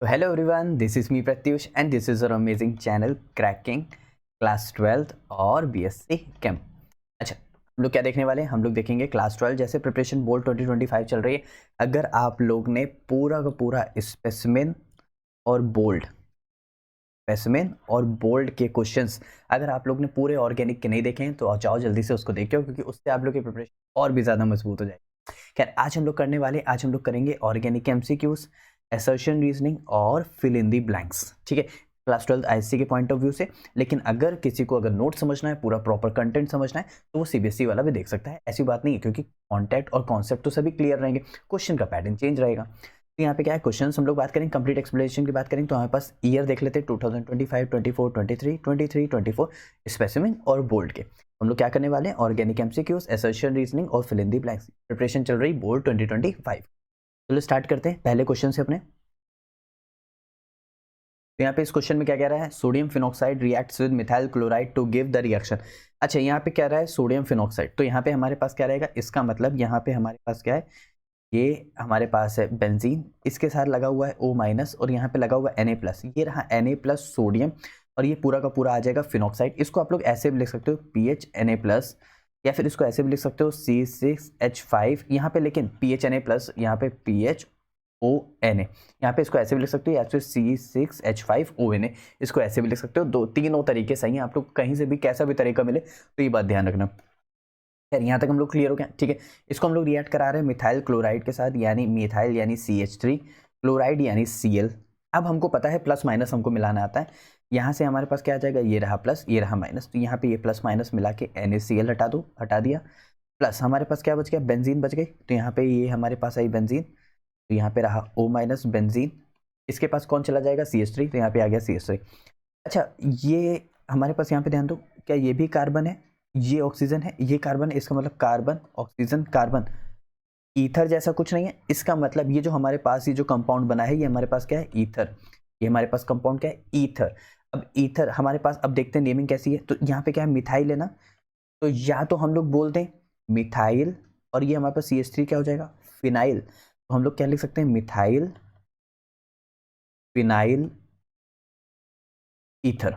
तो hello everyone, this is me Pratyush and this is our amazing channel cracking class 12 और BSc केम। अच्छा, हम लोग क्या देखने वाले हैं? हम लोग देखेंगे क्लास 12 जैसे प्रिपरेशन बोर्ड 2025 चल रही है। अगर आप लोग ने पूरा का पूरा स्पेसिमेन और बोल्ड के क्वेश्चंस अगर आप लोग ने पूरे ऑर्गेनिक के नहीं देखे हैं तो जाओ जल्दी से उसको देखो, क्योंकि उससे आप लोग की प्रिपरेशन और भी ज़्यादा मजबूत हो जाएगी। खैर, आज हम लोग करेंगे ऑर्गेनिक एमसीक्यूज, असर्शन रीजनिंग और फिल इन दी ब्लैंक्स। ठीक है, क्लास 12 आईएससी के पॉइंट ऑफ व्यू से। लेकिन अगर किसी को नोट समझना है, पूरा प्रॉपर कंटेंट समझना है, तो वो सीबीएसई वाला भी देख सकता है। ऐसी बात नहीं है, क्योंकि कॉन्टेक्ट और कॉन्सेप्ट तो सभी क्लियर रहेंगे, क्वेश्चन का पैटर्न चेंज रहेगा। तो यहाँ पे क्या है, क्वेश्चन हम लोग बात करें, कंप्लीट एक्सप्लेनेशन की बात करें तो हमारे पास ईयर देख लेते हैं 2025, 24, 23, 23, 24 स्पेसिमेन और बोल्ड के। हम लोग क्या करने वाले हैं, ऑर्गेनिक एमसीक्यूज, असर्शन रीजनिंग और fill in the blanks. Preparation चल रही बोर्ड 2025। चलो स्टार्ट करते हैं पहले क्वेश्चन से अपने। तो यहाँ पे इस क्वेश्चन में क्या कह रहा है, sodium phenoxide reacts with methyl chloride to give the reaction. अच्छा, यहाँ पे क्या रहा है, सोडियम फिनॉक्साइड। तो यहाँ पे हमारे पास क्या रहेगा, इसका मतलब यहाँ पे हमारे पास क्या है, ये हमारे पास है बेंजीन, इसके साथ लगा हुआ है O- और यहाँ पे लगा हुआ है Na+। ये रहा Na+ सोडियम, और ये पूरा का पूरा आ जाएगा फिनॉक्साइड। इसको आप लोग ऐसे भी लिख सकते हो PHNA+, या फिर इसको ऐसे भी लिख सकते हो C6H5 यहाँ पे, लेकिन PHNA+, यहाँ पे PHONA, यहाँ पे इसको ऐसे भी लिख सकते हो, या फिर C6H5ONA, इसको ऐसे भी लिख सकते हो। दो तीनों तरीके सही हैं, आप लोग कहीं से भी कैसा भी तरीका मिले तो ये बात ध्यान रखना। यहाँ तक हम लोग क्लियर हो गया। ठीक है, इसको हम लोग रिएक्ट करा रहे हैं मिथाइल क्लोराइड के साथ, यानी मिथाइल यानी CH3, क्लोराइड यानी Cl। अब हमको पता है प्लस माइनस हमको मिलाना आता है। यहाँ से हमारे पास क्या आ जाएगा, ये रहा प्लस, ये रहा माइनस। तो यहाँ पे ये प्लस माइनस मिला के NaCl हटा दो, हटा दिया। प्लस हमारे पास क्या बच गया, बेंजीन बच गई। तो यहाँ पे ये हमारे पास आई बेंजीन, तो यहाँ पे रहा O- बेंजीन। इसके पास कौन चला जाएगा, CH3, तो यहाँ पे आ गया CH3। अच्छा, ये हमारे पास यहाँ पे ध्यान दो, क्या ये भी कार्बन है, ये ऑक्सीजन है, ये कार्बन है। इसका मतलब कार्बन ऑक्सीजन कार्बन, ईथर जैसा कुछ नहीं है। इसका मतलब ये जो हमारे पास ये जो कंपाउंड बना है, ये हमारे पास क्या है, ईथर। ये हमारे पास कंपाउंड क्या है, ईथर। अब ईथर हमारे पास, अब देखते हैं नेमिंग कैसी है। तो यहाँ पे क्या है, मिथाइल है ना, तो या तो हम लोग बोलते हैं मिथाइल, और ये हमारे पास CH3 क्या हो जाएगा, फिनाइल। तो हम लोग क्या लिख सकते हैं, मिथाइल फिनाइल ईथर।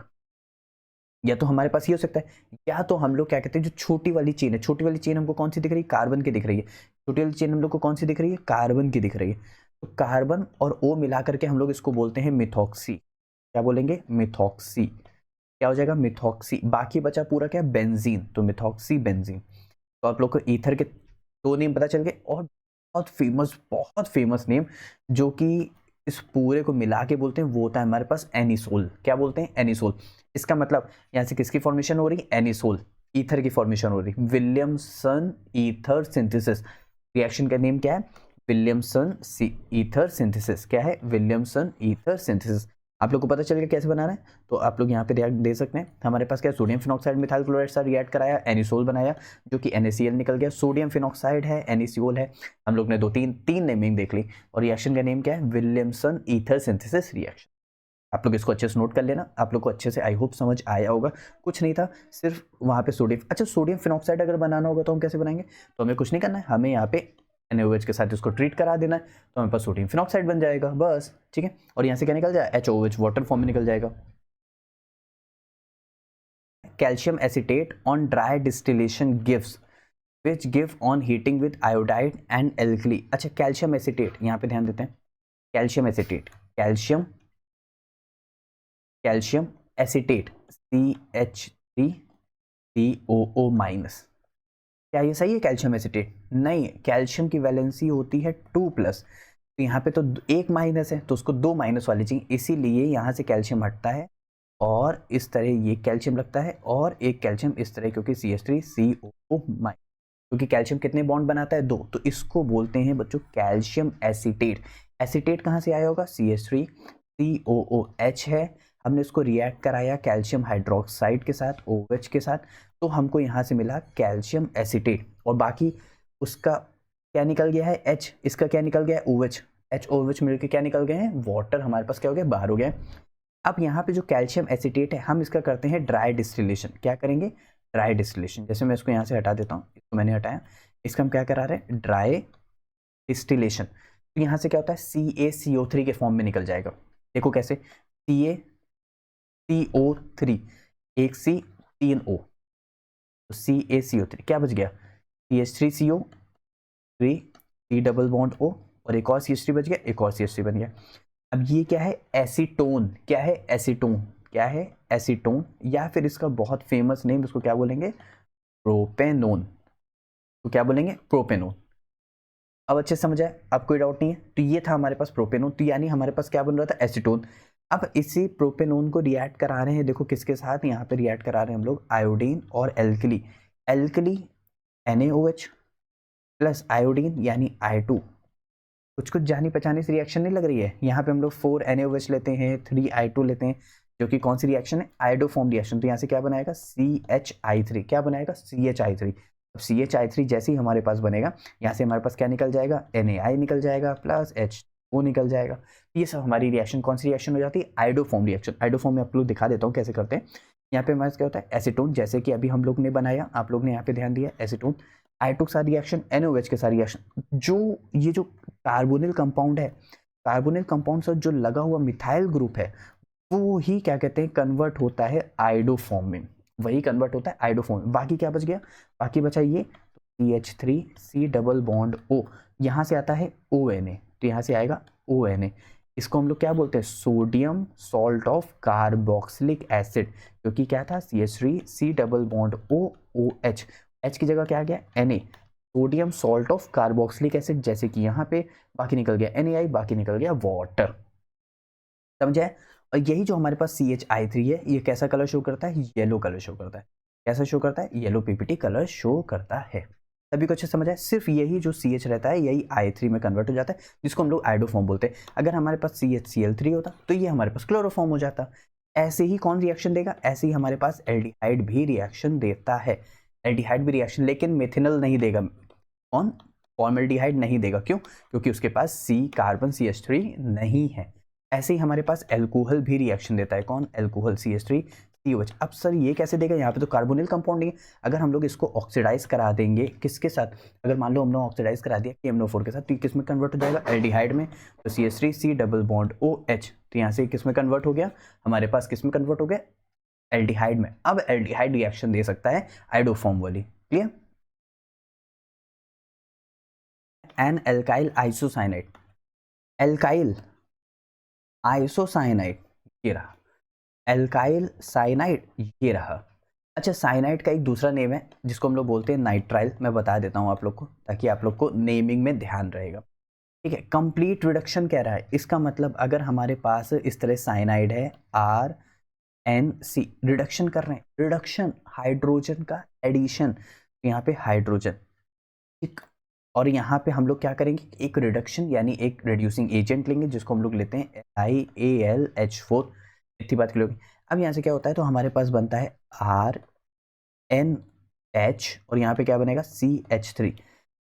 या तो हमारे पास ये हो सकता है, या तो हम लोग क्या कहते हैं, जो छोटी वाली चेन है, छोटी वाली चेन हमको कौन सी दिख रही है, कार्बन की दिख रही है। छोटी वाली चेन हम लोग को कौन सी दिख रही है, कार्बन की दिख रही है। तो कार्बन और O मिला करके हम लोग इसको बोलते हैं मिथॉक्सी। क्या बोलेंगे, मिथॉक्सी। क्या हो जाएगा, मिथॉक्सी। बाकी बचा पूरा क्या, बेंजीन, तो मिथॉक्सी बेंजीन। तो आप लोग को ईथर के दो नेम पता चल गए, और बहुत फेमस नेम जो कि इस पूरे को मिला के बोलते हैं, वो होता है हमारे पास एनिसोल। क्या बोलते हैं, एनिसोल। इसका मतलब यहाँ से किसकी फॉर्मेशन हो रही है, एनिसोल, ईथर की फॉर्मेशन हो रही है। विलियमसन ईथर सिंथेसिस, रिएक्शन का नेम क्या है, विलियमसन ईथर सिंथेसिस। क्या है, विलियमसन ईथर सिंथेसिस। आप लोग को पता चल गया कैसे बनाना है, तो आप लोग यहाँ पे रिएक्ट दे सकते हैं। हमारे पास क्या, सोडियम फिनॉक्साइड मिथाइल क्लोराइड से रिएक्ट कराया, एनिसोल बनाया, जो कि NaCl निकल गया। सोडियम फिनॉक्साइड है, NaCl है। हम लोग ने तीन नेमिंग देख ली, और रिएक्शन का नेम क्या है, विलियमसन ईथर सिंथेसिस रिएक्शन। आप लोग इसको अच्छे से नोट कर लेना, आप लोग को अच्छे से आई होप समझ आया होगा। कुछ नहीं था, सिर्फ वहाँ पे सोडियम। अच्छा, सोडियम फिनॉक्साइड अगर बनाना होगा तो हम कैसे बनाएंगे, तो हमें कुछ नहीं करना है, हमें यहाँ पे NaOH के साथ इसको ट्रीट करा देना है, तो हमारे पास सोडियम फिनॉक्साइड बन जाएगा बस। ठीक है, और यहाँ से क्या निकल जाए, HOH वाटर फॉर्म में निकल जाएगा। Calcium acetate on dry distillation gives, which give on heating with iodide and alkali. अच्छा, कैल्शियम एसिटेट, यहाँ पे ध्यान देते हैं, calcium acetate, calcium acetate CH3COO-। क्या ये सही है, कैल्शियम एसिटेट? नहीं, कैल्शियम की वैलेंसी होती है 2+, तो यहाँ पे तो एक माइनस है, तो उसको दो माइनस वाली चाहिए, इसीलिए यहाँ से कैल्शियम हटता है, और इस तरह ये कैल्शियम लगता है, और एक कैल्शियम इस तरह, क्योंकि CH3COO-। क्योंकि कैल्शियम कितने बॉन्ड बनाता है, 2, तो इसको बोलते हैं बच्चों कैल्शियम एसिटेट। एसिटेट कहाँ से आया होगा, CH3COOH है, हमने इसको रिएक्ट कराया कैल्शियम हाइड्रोक्साइड के साथ, OH के साथ, तो हमको यहाँ से मिला कैल्शियम एसिटेट। और बाकी उसका क्या निकल गया है, H, इसका क्या निकल गया है, OH। HOH मिलकर क्या निकल गए हैं, वाटर हमारे पास क्या हो गया, बाहर हो गया। अब यहाँ पे जो कैल्शियम एसिटेट है, हम इसका करते हैं ड्राई डिस्टिलेशन। क्या करेंगे, ड्राई डिस्टिलेशन। जैसे मैं इसको यहाँ से हटा देता हूँ, इसको मैंने हटाया, इसका हम क्या करा रहे हैं, ड्राई डिस्टिलेशन। तो यहाँ से क्या होता है, CaCO3 के फॉर्म में निकल जाएगा। देखो कैसे, CaCO3, एक C 3 O, तो CaCO3 क्या बच गया, CH3CO3, C double bond O, और एक और CH3 बच गया, एक और CH3 बन गया। अब ये क्या है, एसीटोन, क्या है एसीटोन, क्या है एसीटोन, या फिर इसका बहुत फेमस नेम इसको क्या बोलेंगे, प्रोपेनोन, तो क्या बोलेंगे प्रोपेनोन। अब अच्छे से समझ आए, अब कोई डाउट नहीं है। तो ये था हमारे पास प्रोपेनोन, तो यानी हमारे पास क्या बन रहा था, एसीटोन। अब इसी प्रोपेनोन को रिएक्ट करा रहे हैं, देखो किसके साथ, यहाँ पे रिएक्ट करा रहे हैं हम लोग आयोडीन और alkali, alkali NaOH plus iodine यानी I2। कुछ कुछ जानी पहचानी सी रिएक्शन नहीं लग रही है, यहाँ पे हम लोग 4 NaOH लेते हैं, 3 I2 लेते हैं, जो कि कौन सी रिएक्शन है, आयोडोफॉर्म रिएक्शन। तो यहाँ से क्या बनाएगा, CHI3, क्या बनाएगा CHI3। अब CHI3 जैसे ही हमारे पास बनेगा, यहाँ से हमारे पास क्या निकल जाएगा, NaI निकल जाएगा प्लस H2O निकल जाएगा। ये सब हमारी रिएक्शन कौन सी रिएक्शन हो जाती है, आयोडोफॉर्म रिएक्शन। आयोडोफॉर्म में आप लोग दिखा देता हूँ कैसे करते हैं। यहाँ पे हमारे क्या होता है, एसीटोन, जैसे कि अभी हम लोग ने बनाया, आप लोग ने यहाँ पे ध्यान दिया, एसीटोन I2 के साथ रिएक्शन, NaOH के साथ रिएक्शन, जो ये जो कार्बोनिल कंपाउंड है, कार्बोनिल कंपाउंड से जो लगा हुआ मिथाइल ग्रुप है, वो ही क्या कहते हैं, कन्वर्ट होता है आयोडोफॉर्म में, वही कन्वर्ट होता है आयोडोफॉर्म में। बाकी क्या बच गया, बाकी बचा ये CH3 C double bond O, यहाँ से आता है ONA, तो यहाँ से आएगा ONA। इसको हम लोग क्या बोलते हैं, sodium salt of carboxylic acid, क्योंकि क्या था, CH3 C double bond O OH, H की जगह क्या आ गया, Na, sodium salt of carboxylic acid, जैसे कि यहाँ पे बाकी निकल गया NaI, बाकी निकल गया वाटर, समझे। और यही जो हमारे पास CHI3 है, ये कैसा कलर शो करता है, येलो कलर शो करता है, कैसा शो करता है, येलो PPT कलर शो करता है। सभी को अच्छे समझ आए, सिर्फ यही जो CH रहता है यही I3 में कन्वर्ट हो जाता है, जिसको हम लोग आयोडोफॉर्म बोलते हैं। अगर हमारे पास CHCl3 होता तो ये हमारे पास क्लोरोफॉर्म हो जाता। ऐसे ही कौन रिएक्शन देगा, ऐसे ही हमारे पास एल्डिहाइड भी रिएक्शन देता है, एल्डिहाइड भी रिएक्शन, लेकिन मेथिनल नहीं देगा, कौन, फॉर्मल्डिहाइड नहीं देगा, क्यों, क्योंकि उसके पास C कार्बन CH3 नहीं है। ऐसे ही हमारे पास एल्कोहल भी रिएक्शन देता है, कौन, एल्कोहल CH3COH। अब सर ये कैसे देगा, यहाँ पे तो कार्बोनिल कंपाउंड नहीं है। अगर हम लोग इसको ऑक्सीडाइज करा देंगे किसके साथ, अगर मान लो हम लोग ऑक्सीडाइज करा दिया KMnO4 के साथ, तो किस में कन्वर्ट हो जाएगा, एल्डिहाइड में, तो CH3C डबल बॉन्ड OH, तो यहाँ से किस में कन्वर्ट हो गया, हमारे पास किस में कन्वर्ट हो गया, एल्डिहाइड में। अब एल्डिहाइड रिएक्शन दे सकता है आयोडोफॉर्म वाली, clear. An alkyl isocyanate, alkyl isocyanide, ये रहा, एल्काइल साइनाइड, ये रहा। अच्छा, साइनाइड का एक दूसरा नेम है जिसको हम लोग बोलते हैं नाइट्राइल, मैं बता देता हूँ आप लोग को, ताकि आप लोग को नेमिंग में ध्यान रहेगा, ठीक है। कंप्लीट रिडक्शन कह रहा है, इसका मतलब अगर हमारे पास इस तरह साइनाइड है RNC, रिडक्शन कर रहे हैं, रिडक्शन हाइड्रोजन का एडिशन, यहाँ पे हाइड्रोजन, ठीक। और यहाँ पे हम लोग क्या करेंगे, एक रिडक्शन यानी एक रिड्यूसिंग एजेंट लेंगे, जिसको हम लोग लेते हैं NiAlH4, इतनी बात के लोग। अब यहाँ से क्या होता है, तो हमारे पास बनता है RNH, और यहाँ पे क्या बनेगा, CH3।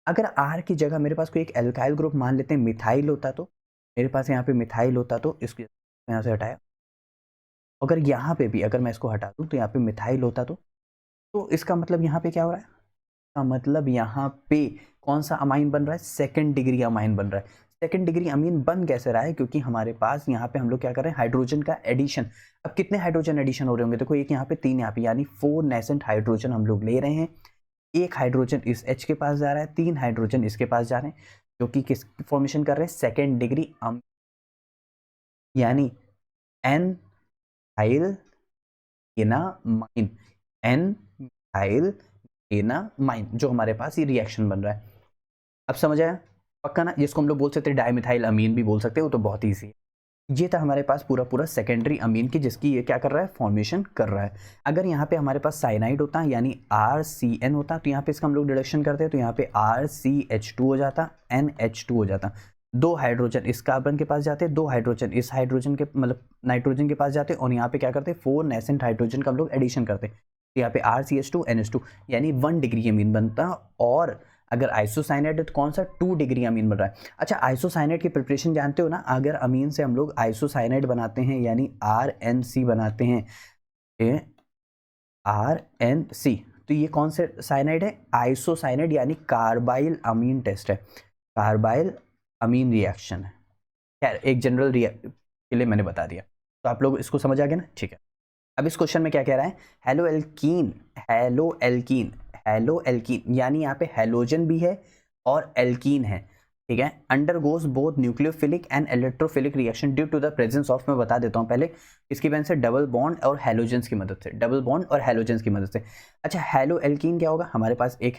अगर R की जगह मेरे पास कोई एक एल्काइल ग्रुप मान लेते हैं, मिथाइल होता, तो मेरे पास यहाँ पे मिथाइल होता, तो इसको यहाँ से हटाया। अगर यहाँ पे भी अगर मैं इसको हटा दूँ तो यहाँ पे मिथाइल होता, तो इसका मतलब यहाँ पे क्या हो रहा है, का मतलब यहाँ पे कौन सा अमाइन बन रहा है, सेकंड डिग्री अमाइन बन रहा है। सेकंड डिग्री अमीन बन कैसे रहा है, क्योंकि हमारे पास यहाँ पे हम लोग क्या कर रहे हैं, हाइड्रोजन का एडिशन। अब कितने हाइड्रोजन एडिशन हो रहे होंगे, देखो एक यहाँ पे 3 यहाँ पे, यानी 4 नेसेंट हाइड्रोजन हम लोग ले रहे हैं। एक हाइड्रोजन इस H के पास जा रहा है, 3 हाइड्रोजन इसके पास जा रहे हैं, जो कि किस फॉर्मेशन कर रहे हैं, सेकेंड डिग्री अमीन, यानी एन हाइल एनामाइन, एन हाइल एनामाइन, जो हमारे पास ये रिएक्शन बन रहा है। अब समझ आया पक्का ना, जिसको हम लोग बोल सकते हैं डाइमिथाइल अमीन भी बोल सकते हैं, वो तो बहुत ईजी है। ये था हमारे पास पूरा पूरा सेकेंडरी अमीन की, जिसकी ये क्या कर रहा है, फॉर्मेशन कर रहा है। अगर यहाँ पे हमारे पास साइनाइड होता है यानी RCN होता, तो यहाँ पे इसका हम लोग डिडक्शन करते हैं, तो यहाँ पे RCH2 हो जाता, NH2 हो जाता, 2 हाइड्रोजन इस कार्बन के पास जाते, 2 हाइड्रोजन इस हाइड्रोजन के मतलब नाइट्रोजन के पास जाते, और यहाँ पे क्या करते, 4 नेसेंट हाइड्रोजन का हम लोग एडिशन करते, तो यहाँ पे RCH2 NH2 यानी 1 डिग्री अमीन बनता। और अगर आइसोसाइनाइड है तो कौन सा, 2 डिग्री अमीन बन रहा है। अच्छा, आइसोसाइनाइड की प्रिपरेशन जानते हो ना, अगर अमीन से हम लोग आइसोसाइनाइड बनाते हैं यानी RNC बनाते हैं, RNC, तो ये कौन से साइनाइड है, आइसोसाइनाइड यानी कार्बाइल अमीन टेस्ट है, कार्बाइल अमीन रिएक्शन है। खैर एक जनरल के लिए मैंने बता दिया। तो आप लोग इसको समझ आ गए ना, ठीक है। अब इस क्वेश्चन में क्या कह रहा है, hello alkene, hello alkene, hello alkene, यानी यहाँ पे हेलोजन भी है और एल्कीन है, ठीक है। Undergoes both nucleophilic and electrophilic reaction due to the presence of, मैं बता देता हूँ पहले, इसकी वजह से डबल बॉन्ड और हेलोजेंस की मदद से, डबल बॉन्ड और हेलोजेंस की मदद से। अच्छा, हेलो एल्कीन क्या होगा, हमारे पास एक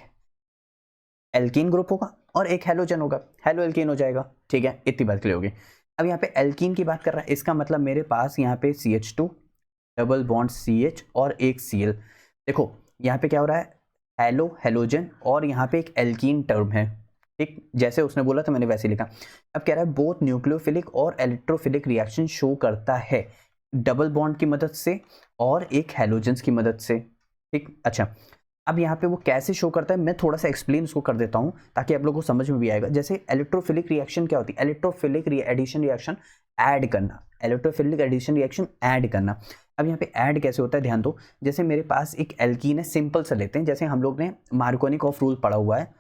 एल्कीन ग्रुप होगा और एक हेलोजन होगा, हेलो एल्कीन हो जाएगा, ठीक है। इतनी बात क्लियर होगी। अब यहाँ पे एल्कीन की बात कर रहा है, इसका मतलब मेरे पास यहाँ पे CH2 डबल बॉन्ड CH और एक Cl। देखो यहाँ पे क्या हो रहा है, हेलो हेलोजन और यहाँ पे एक एल्कीन टर्म है, ठीक, जैसे उसने बोला था मैंने वैसे लिखा। अब कह रहा है बोथ न्यूक्लियोफिलिक और इलेक्ट्रोफिलिक रिएक्शन शो करता है डबल बॉन्ड की मदद से और एक हेलोजेंस की मदद से, ठीक। अच्छा, अब यहाँ पे वो कैसे शो करता है मैं थोड़ा सा एक्सप्लेन उसको कर देता हूँ ताकि आप लोगों को समझ में भी आएगा। जैसे इलेक्ट्रोफिलिक रिएक्शन क्या होती है, इलेक्ट्रोफिलिक एडिशन रिएक्शन ऐड करना, इलेक्ट्रोफिलिक एडिशन रिएक्शन ऐड करना। अब यहाँ पे ऐड कैसे होता है ध्यान दो, जैसे मेरे पास एक एल्कीन है, सिंपल सा लेते हैं, जैसे हम लोग ने मार्कोनिकॉफ रूल पढ़ा हुआ है,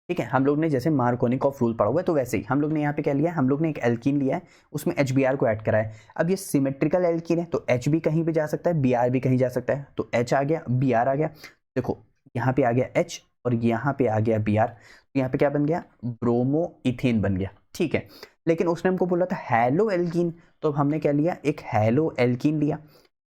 ठीक है, हम लोग ने जैसे मार्कोनिकॉफ रूल पढ़ा हुआ है, तो वैसे ही हम लोग ने यहाँ पे क्या लिया है, हम लोग ने एक एल्कीन लिया है, उसमें HBr को ऐड करा है। अब ये सिमेट्रिकल एल्कीन है तो H भी कहीं भी जा सकता है, Br भी कहीं जा सकता है, तो H आ गया, Br आ गया। देखो यहाँ पे आ गया H और यहाँ पे आ गया Br, तो यहाँ पे क्या बन गया, ब्रोमो इथेन बन गया, ठीक है। लेकिन उसने हमको बोला था हेलो एल्कीन, तो हमने क्या लिया, एक हेलो एल्कीन लिया।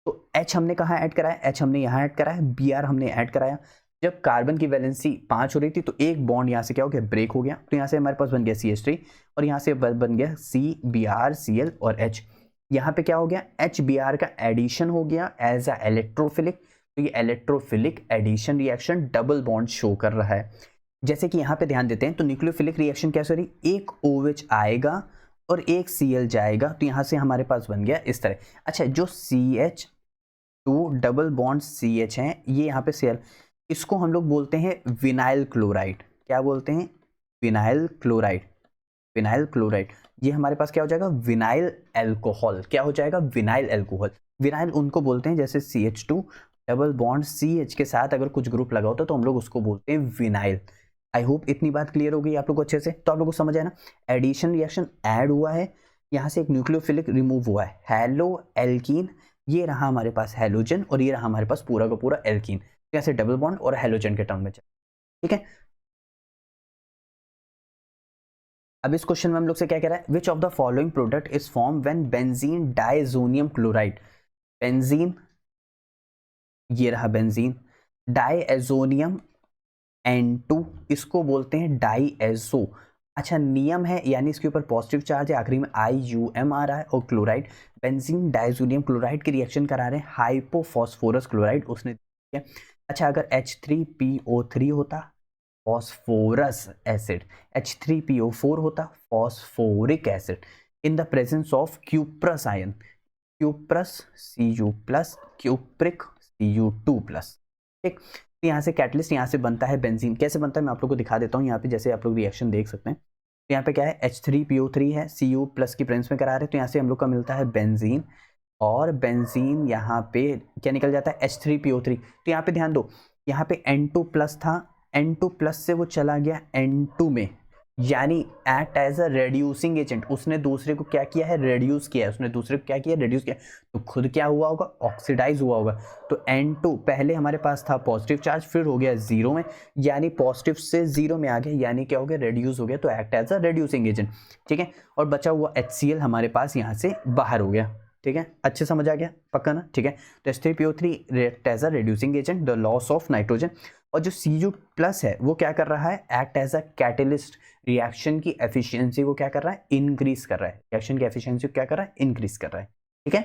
तो H हमने कहाँ ऐड कराया, H हमने यहाँ ऐड कराया, Br हमने ऐड कराया। जब कार्बन की वैलेंसी 5 हो रही थी तो एक बॉन्ड यहाँ से क्या हो गया, ब्रेक हो गया, तो यहाँ से हमारे पास बन गया CH3 और यहाँ से बन गया CBr Cl और H। यहाँ पे क्या हो गया, HBr का एडिशन हो गया एज अ इलेक्ट्रोफिलिक, तो ये electrophilic addition reaction double bond show कर रहा है। जैसे कि यहाँ पे ध्यान देते हैं तो न्यूक्लियोफिलिक रिएक्शन कैसे हो रही, एक OH आएगा और एक Cl जाएगा, तो यहाँ से हमारे पास बन गया इस तरह। अच्छा, जो CH2 डबल बॉन्ड CH है, ये यहाँ पे Cl, इसको हम लोग बोलते हैं विनाइल क्लोराइड। क्या बोलते हैं, विनाइल क्लोराइड, विनाइल क्लोराइड। ये हमारे पास क्या हो जाएगा, विनाइल एल्कोहल, क्या हो जाएगा, विनाइल एल्कोहल। विनाइल उनको बोलते हैं जैसे CH2 डबल बॉन्ड CH के साथ अगर कुछ ग्रुप लगा होता तो हम लोग उसको बोलते हैं विनाइल। आई होप इतनी बात क्लियर हो गई आप लोग को अच्छे से, तो आप लोग को समझ आया ना। एडिशन रिएक्शन ऐड हुआ है, यहाँ से एक न्यूक्लियोफिलिक रिमूव हुआ है, हेलो एल्कीन, ये रहा हमारे पास हेलोजन और ये रहा हमारे पास पूरा का पूरा एल्कीन, ऐसे डबल बॉन्ड और हेलोजन के टर्म में, ठीक है। अब इस क्वेश्चन में हम लोग से क्या कह रहा है, which of the following product is form when benzene diazonium chloride, benzene, ये रहा बेंजीन, डाइएजोनियम N2, इसको बोलते हैं डाइएजो। अच्छा, नियम है यानी इसके ऊपर पॉजिटिव चार्ज है, आखिरी में IUM आ रहा है, और क्लोराइड, बेंजीन डाइजोनियम क्लोराइड की रिएक्शन करा रहे हैं हाइपोफॉस्फोरस क्लोराइड, उसने दिया। अच्छा, अगर H3PO3 होता फॉस्फोरस एसिड, H3PO4 होता phosphoric acid, in the presence of cuprous ion, cuprous Cu plus, cupric Cu2 plus, ठीक। तो यहाँ से कैटलिस्ट यहाँ से बनता है बेंजीन, कैसे बनता है मैं आप लोग को दिखा देता हूँ। यहाँ पे जैसे आप लोग रिएक्शन देख सकते हैं, तो यहाँ पे क्या है, H3PO3 है, Cu प्लस की प्रेजेंस में करा रहे हैं, तो यहाँ से हम लोग का मिलता है बेंजीन, और बेंजीन यहाँ पे क्या निकल जाता है, H3PO3। तो यहाँ पे ध्यान दो, यहाँ पे N2 प्लस था, N2 प्लस से वो चला गया N2 में, यानी act as a reducing agent, उसने दूसरे को क्या किया है, रेड्यूस किया है, उसने दूसरे को क्या किया, रेड्यूस किया, तो खुद क्या हुआ होगा, ऑक्सीडाइज हुआ होगा। तो N2 पहले हमारे पास था पॉजिटिव चार्ज, फिर हो गया जीरो में, यानी पॉजिटिव से जीरो में आ गया, यानी क्या हो गया, रेड्यूस हो गया, तो act as a reducing agent, ठीक है। और बचा हुआ HCl हमारे पास यहाँ से बाहर हो गया, ठीक है, अच्छे समझ आ गया, पक्का ना, ठीक है। तो H3PO3 react as a reducing agent, the loss of nitrogen, और जो Cu प्लस है वो क्या कर रहा है, act as a catalyst, reaction की एफिशिएंसी को क्या कर रहा है, इंक्रीज कर रहा है, रिएक्शन की एफिशिएंसी को क्या कर रहा है, इंक्रीज कर रहा है, ठीक है।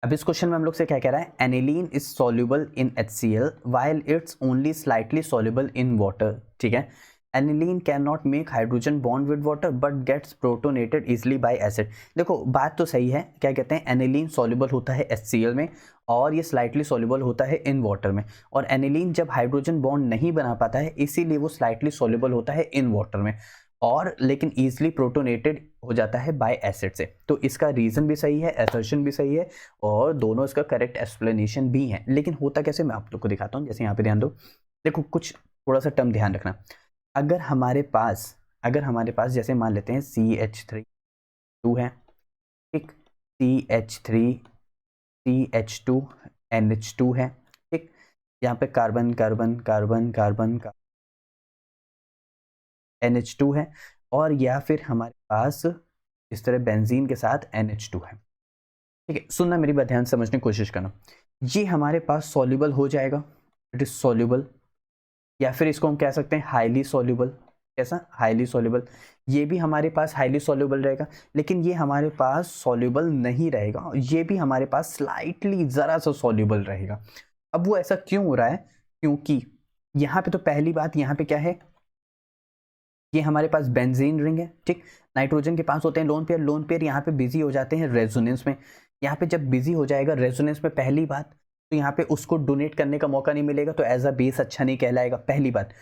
अब इस क्वेश्चन में हम लोग से क्या कह रहा है, aniline is soluble in HCl while it's only slightly soluble in water, ठीक है। Aniline can not make hydrogen bond with water but gets protonated easily by acid. देखो बात तो सही है, क्या कहते हैं, एनिलीन सॉल्युबल होता है HCl में और ये स्लाइटली सॉल्युबल होता है इन वाटर में, और एनिलीन जब हाइड्रोजन बॉन्ड नहीं बना पाता है इसीलिए वो स्लाइटली सॉल्युबल होता है इन वाटर में, और लेकिन ईजिली प्रोटोनेटेड हो जाता है बाय एसिड से। तो इसका रीजन भी सही है, असर्शन भी सही है, और दोनों इसका करेक्ट एक्सप्लेनेशन भी है। लेकिन होता कैसे मैं आप लोग को दिखाता हूँ, जैसे यहाँ पे ध्यान दो, देखो कुछ थोड़ा सा टर्म ध्यान रखना, अगर हमारे पास अगर हमारे पास जैसे मान लेते हैं CH3 है, ठीक, CH3 CH2 NH2 है, ठीक, यहाँ पे कार्बन कार्बन कार्बन कार्बन का NH2 है, और या फिर हमारे पास इस तरह बेंजीन के साथ NH2 है। ठीक है, सुनना मेरी बात ध्यान समझने की कोशिश करना। ये हमारे पास सॉल्युबल हो जाएगा, इट इज सॉल्युबल, या फिर इसको हम कह सकते हैं हाईली सॉल्युबल। कैसा? Highly soluble. ये भी हमारे पास हाईली सॉल्युबल रहेगा, लेकिन ये हमारे पास सॉल्युबल नहीं रहेगा, ये भी हमारे पास स्लाइटली जरा सा सॉल्युबल रहेगा। अब वो ऐसा क्यों हो रहा है? क्योंकि यहाँ पे तो पहली बात, यहाँ पे क्या है, ये हमारे पास बेंजीन रिंग है, ठीक, नाइट्रोजन के पास होते हैं लोन पेयर, लोन पेयर यहाँ पे बिजी हो जाते हैं रेजोनेंस में। यहाँ पे जब बिजी हो जाएगा रेजोनेंस में, पहली बात तो यहाँ पे उसको डोनेट करने का मौका नहीं मिलेगा, तो एज अ बेस अच्छा नहीं कहलाएगा, पहली बात।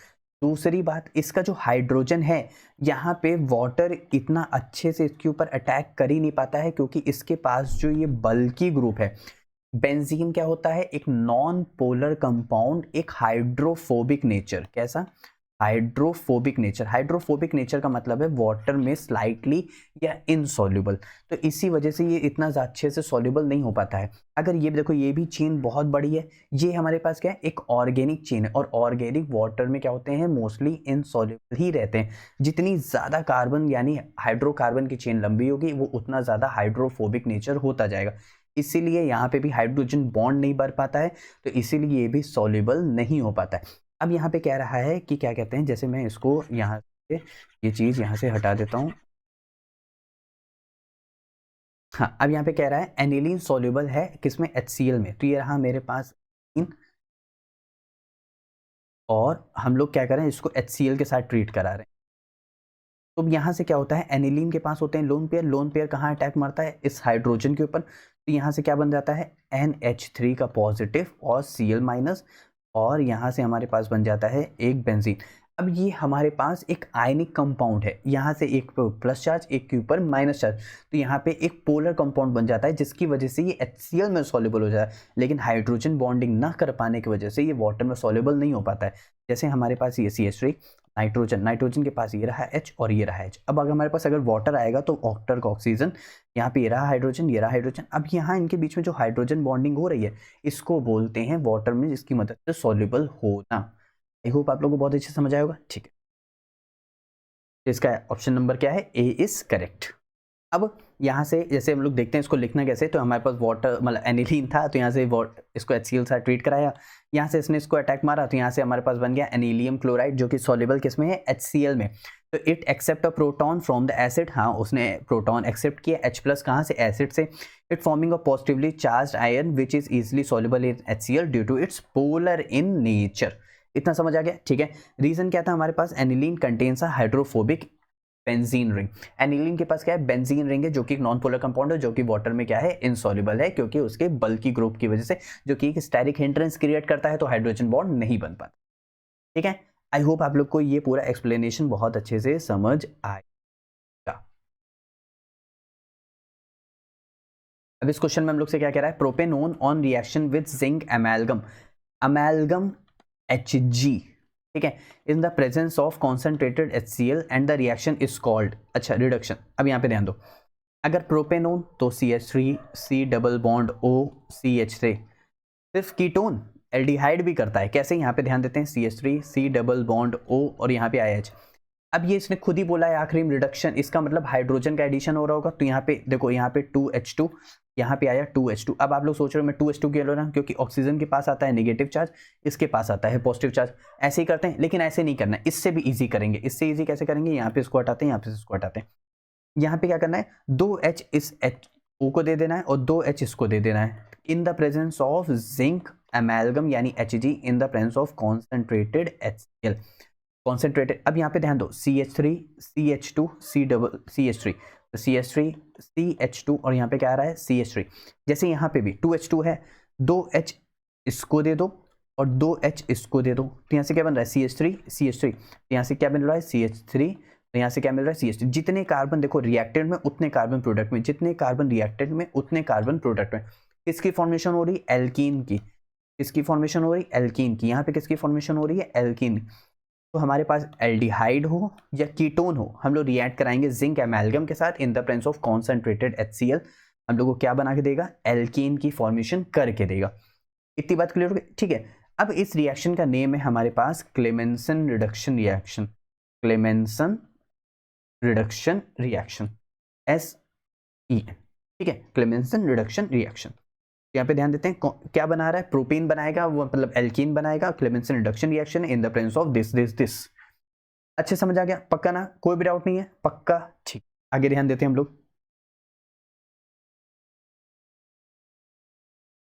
दूसरी बात, इसका जो हाइड्रोजन है यहाँ पे वाटर इतना अच्छे से इसके ऊपर अटैक कर ही नहीं पाता है, क्योंकि इसके पास जो ये बल्की ग्रुप है, बेंजीन क्या होता है, एक नॉन पोलर कंपाउंड, एक हाइड्रोफोबिक नेचर। कैसा? Hydrophobic nature. हाइड्रोफोबिक नेचर का मतलब है वाटर में स्लाइटली या इनसॉल्युबल, तो इसी वजह से ये इतना अच्छे से सॉल्युबल नहीं हो पाता है। अगर ये देखो, ये भी चेन बहुत बड़ी है, ये हमारे पास क्या है, एक ऑर्गेनिक चेन है, और ऑर्गेनिक वाटर में क्या होते हैं, मोस्टली इनसॉल्युबल ही रहते हैं। जितनी ज़्यादा कार्बन यानी हाइड्रोकार्बन की चेन लंबी होगी, वो उतना ज़्यादा हाइड्रोफोबिक नेचर होता जाएगा, इसीलिए यहाँ पे भी हाइड्रोजन बॉन्ड नहीं बन पाता है, तो इसीलिए ये भी सॉल्युबल नहीं हो पाता है। अब यहाँ पे कह रहा है कि क्या कहते हैं, जैसे मैं इसको यहाँ से ये चीज़ यहाँ से हटा देता हूँ। हाँ, अब यहाँ पे कह रहा है एनिलीन सॉल्युबल है किसमें, HCl में, तो ये रहा मेरे पास एनिलीन, और हम लोग क्या कर रहे हैं, इसको HCl के साथ ट्रीट करा रहे हैं। तो यहाँ से क्या होता है, एनिलीन के पास होते हैं लोन पेयर, लोन पेयर कहाँ अटैक मारता है, इस हाइड्रोजन के ऊपर, तो यहाँ से क्या बन जाता है, NH3 का पॉजिटिव और Cl माइनस, और यहाँ से हमारे पास बन जाता है एक बेंजीन। अब ये हमारे पास एक आयनिक कंपाउंड है, यहाँ से एक प्लस चार्ज, एक के ऊपर माइनस चार्ज, तो यहाँ पे एक पोलर कंपाउंड बन जाता है, जिसकी वजह से ये HCl में सॉल्युबल हो जाता है, लेकिन हाइड्रोजन बॉन्डिंग ना कर पाने की वजह से ये वाटर में सॉल्युबल नहीं हो पाता है। जैसे हमारे पास ये CH3, नाइट्रोजन, नाइट्रोजन के पास ये रहा H और ये रहा H। अब अगर हमारे पास अगर वाटर आएगा तो ऑक्टर का ऑक्सीजन, यहाँ पे ये रहा हाइड्रोजन, ये रहा हाइड्रोजन। अब यहाँ इनके बीच में जो हाइड्रोजन बॉन्डिंग हो रही है, इसको बोलते हैं वाटर में जिसकी मदद से सॉल्युबल होना। आई होप आप लोगों को बहुत अच्छे से समझ आया होगा। ठीक है, इसका ऑप्शन नंबर क्या है, ए इज करेक्ट। अब यहाँ से जैसे हम लोग देखते हैं इसको लिखना कैसे, तो हमारे पास वाटर मतलब एनिलीन था, तो यहाँ से इसको HCl से ट्रीट कराया, यहाँ से इसने इसको अटैक मारा, तो यहाँ से हमारे पास बन गया एनिलियम क्लोराइड, जो कि सॉल्युबल किसमें है, HCl में। तो it accept a proton from the acid, हाँ उसने प्रोटॉन एक्सेप्ट किया, H+ कहाँ से, एसिड से। It forming a positively charge ion which is easily soluble in HCl due to its polar in nature. इतना समझ आ गया? ठीक है, रीजन क्या था हमारे पास, aniline contains a hydrophobic benzene ring. Aniline के पास क्या है, बेंजीन रिंग है, जो कि एक नॉन पोलर कंपाउंड है, जो कि वाटर में क्या है, इनसॉल्युबल है, क्योंकि उसके बल्की ग्रुप की वजह से, जो कि एक स्टेरिक हिंड्रेंस क्रिएट करता है, तो हाइड्रोजन बॉन्ड नहीं बन पाता। ठीक है, आई होप आप लोग को ये पूरा एक्सप्लेनेशन बहुत अच्छे से समझ आएगा। अब इस क्वेश्चन में हम लोग से क्या कह रहा है, propanone on reaction with zinc amalgam, amalgam Hg, ठीक है, in the presence of concentrated HCl and the reaction is called, अच्छा रिडक्शन। अब यहाँ पे ध्यान दो, अगर प्रोपेनोन तो CH3 C double bond O CH3, सिर्फ कीटोन एल्डिहाइड भी करता है, कैसे, यहाँ पे ध्यान देते हैं, CH3 C double bond O और यहाँ पे IH। अब ये इसने खुद ही बोला है आखिरी में रिडक्शन, इसका मतलब हाइड्रोजन का एडिशन हो रहा होगा, तो यहाँ पे देखो, यहाँ पे 2H2, यहाँ पे आया 2H2। अब आप लोग सोच रहे हो मैं 2H2 क्यों ले रहा हूँ, क्योंकि ऑक्सीजन के पास आता है नेगेटिव चार्ज, इसके पास आता है पॉजिटिव चार्ज, ऐसे ही करते हैं, लेकिन ऐसे नहीं करना है, इससे भी ईजी करेंगे। इससे ईजी कैसे करेंगे, यहाँ पे इसको हटाते हैं, यहाँ पे इसको हटाते हैं, यहाँ पे क्या करना है, 2H इस O को दे देना है और 2H इसको दे देना है, in the presence of zinc amalgam यानी Hg in the presence of concentrated HCl, concentrated. अब यहाँ पे ध्यान दो, CH3 CH2 CH3, तो CH3 CH2 और यहाँ पे क्या आ रहा है, CH3। जैसे यहाँ पे भी 2H2 है, 2H इसको दे दो और 2H इसको दे दो, तो यहाँ से क्या बन रहा है, CH3 CH3, तो यहाँ से क्या बन रहा है, CH3, तो यहाँ से क्या मिल रहा है, CH3। जितने कार्बन देखो रिएक्टेंट में उतने कार्बन प्रोडक्ट में, जितने कार्बन रिएक्टेंट में उतने कार्बन प्रोडक्ट में। किसकी फॉर्मेशन हो रही है, एल्कीन की, किसकी फॉर्मेशन हो रही है, एल्कीन की। यहाँ पे किसकी फॉर्मेशन हो रही है, एल्कीन। तो हमारे पास एल्डिहाइड हो या कीटोन हो, हम लोग रिएक्ट कराएंगे जिंक एमेल्गम के साथ इन the presence of concentrated HCl, हम लोग को क्या बना के देगा, एल्कीन की फॉर्मेशन करके देगा। इतनी बात क्लियर हो गई, ठीक है। अब इस रिएक्शन का नेम है हमारे पास Clemmensen reduction reaction, Clemmensen reduction reaction, SEN, ठीक है, क्लेमेंसन रिडक्शन रिएक्शन। यहाँ पे ध्यान देते हैं क्या बना रहा है, प्रोपीन बनाएगा, वो मतलब एल्कीन बनाएगा, Clemmensen reduction reaction in the presence of this. अच्छे समझ आ गया, पक्का ना, कोई भी डाउट नहीं है, पक्का, ठीक। आगे ध्यान देते हैं हम लोग।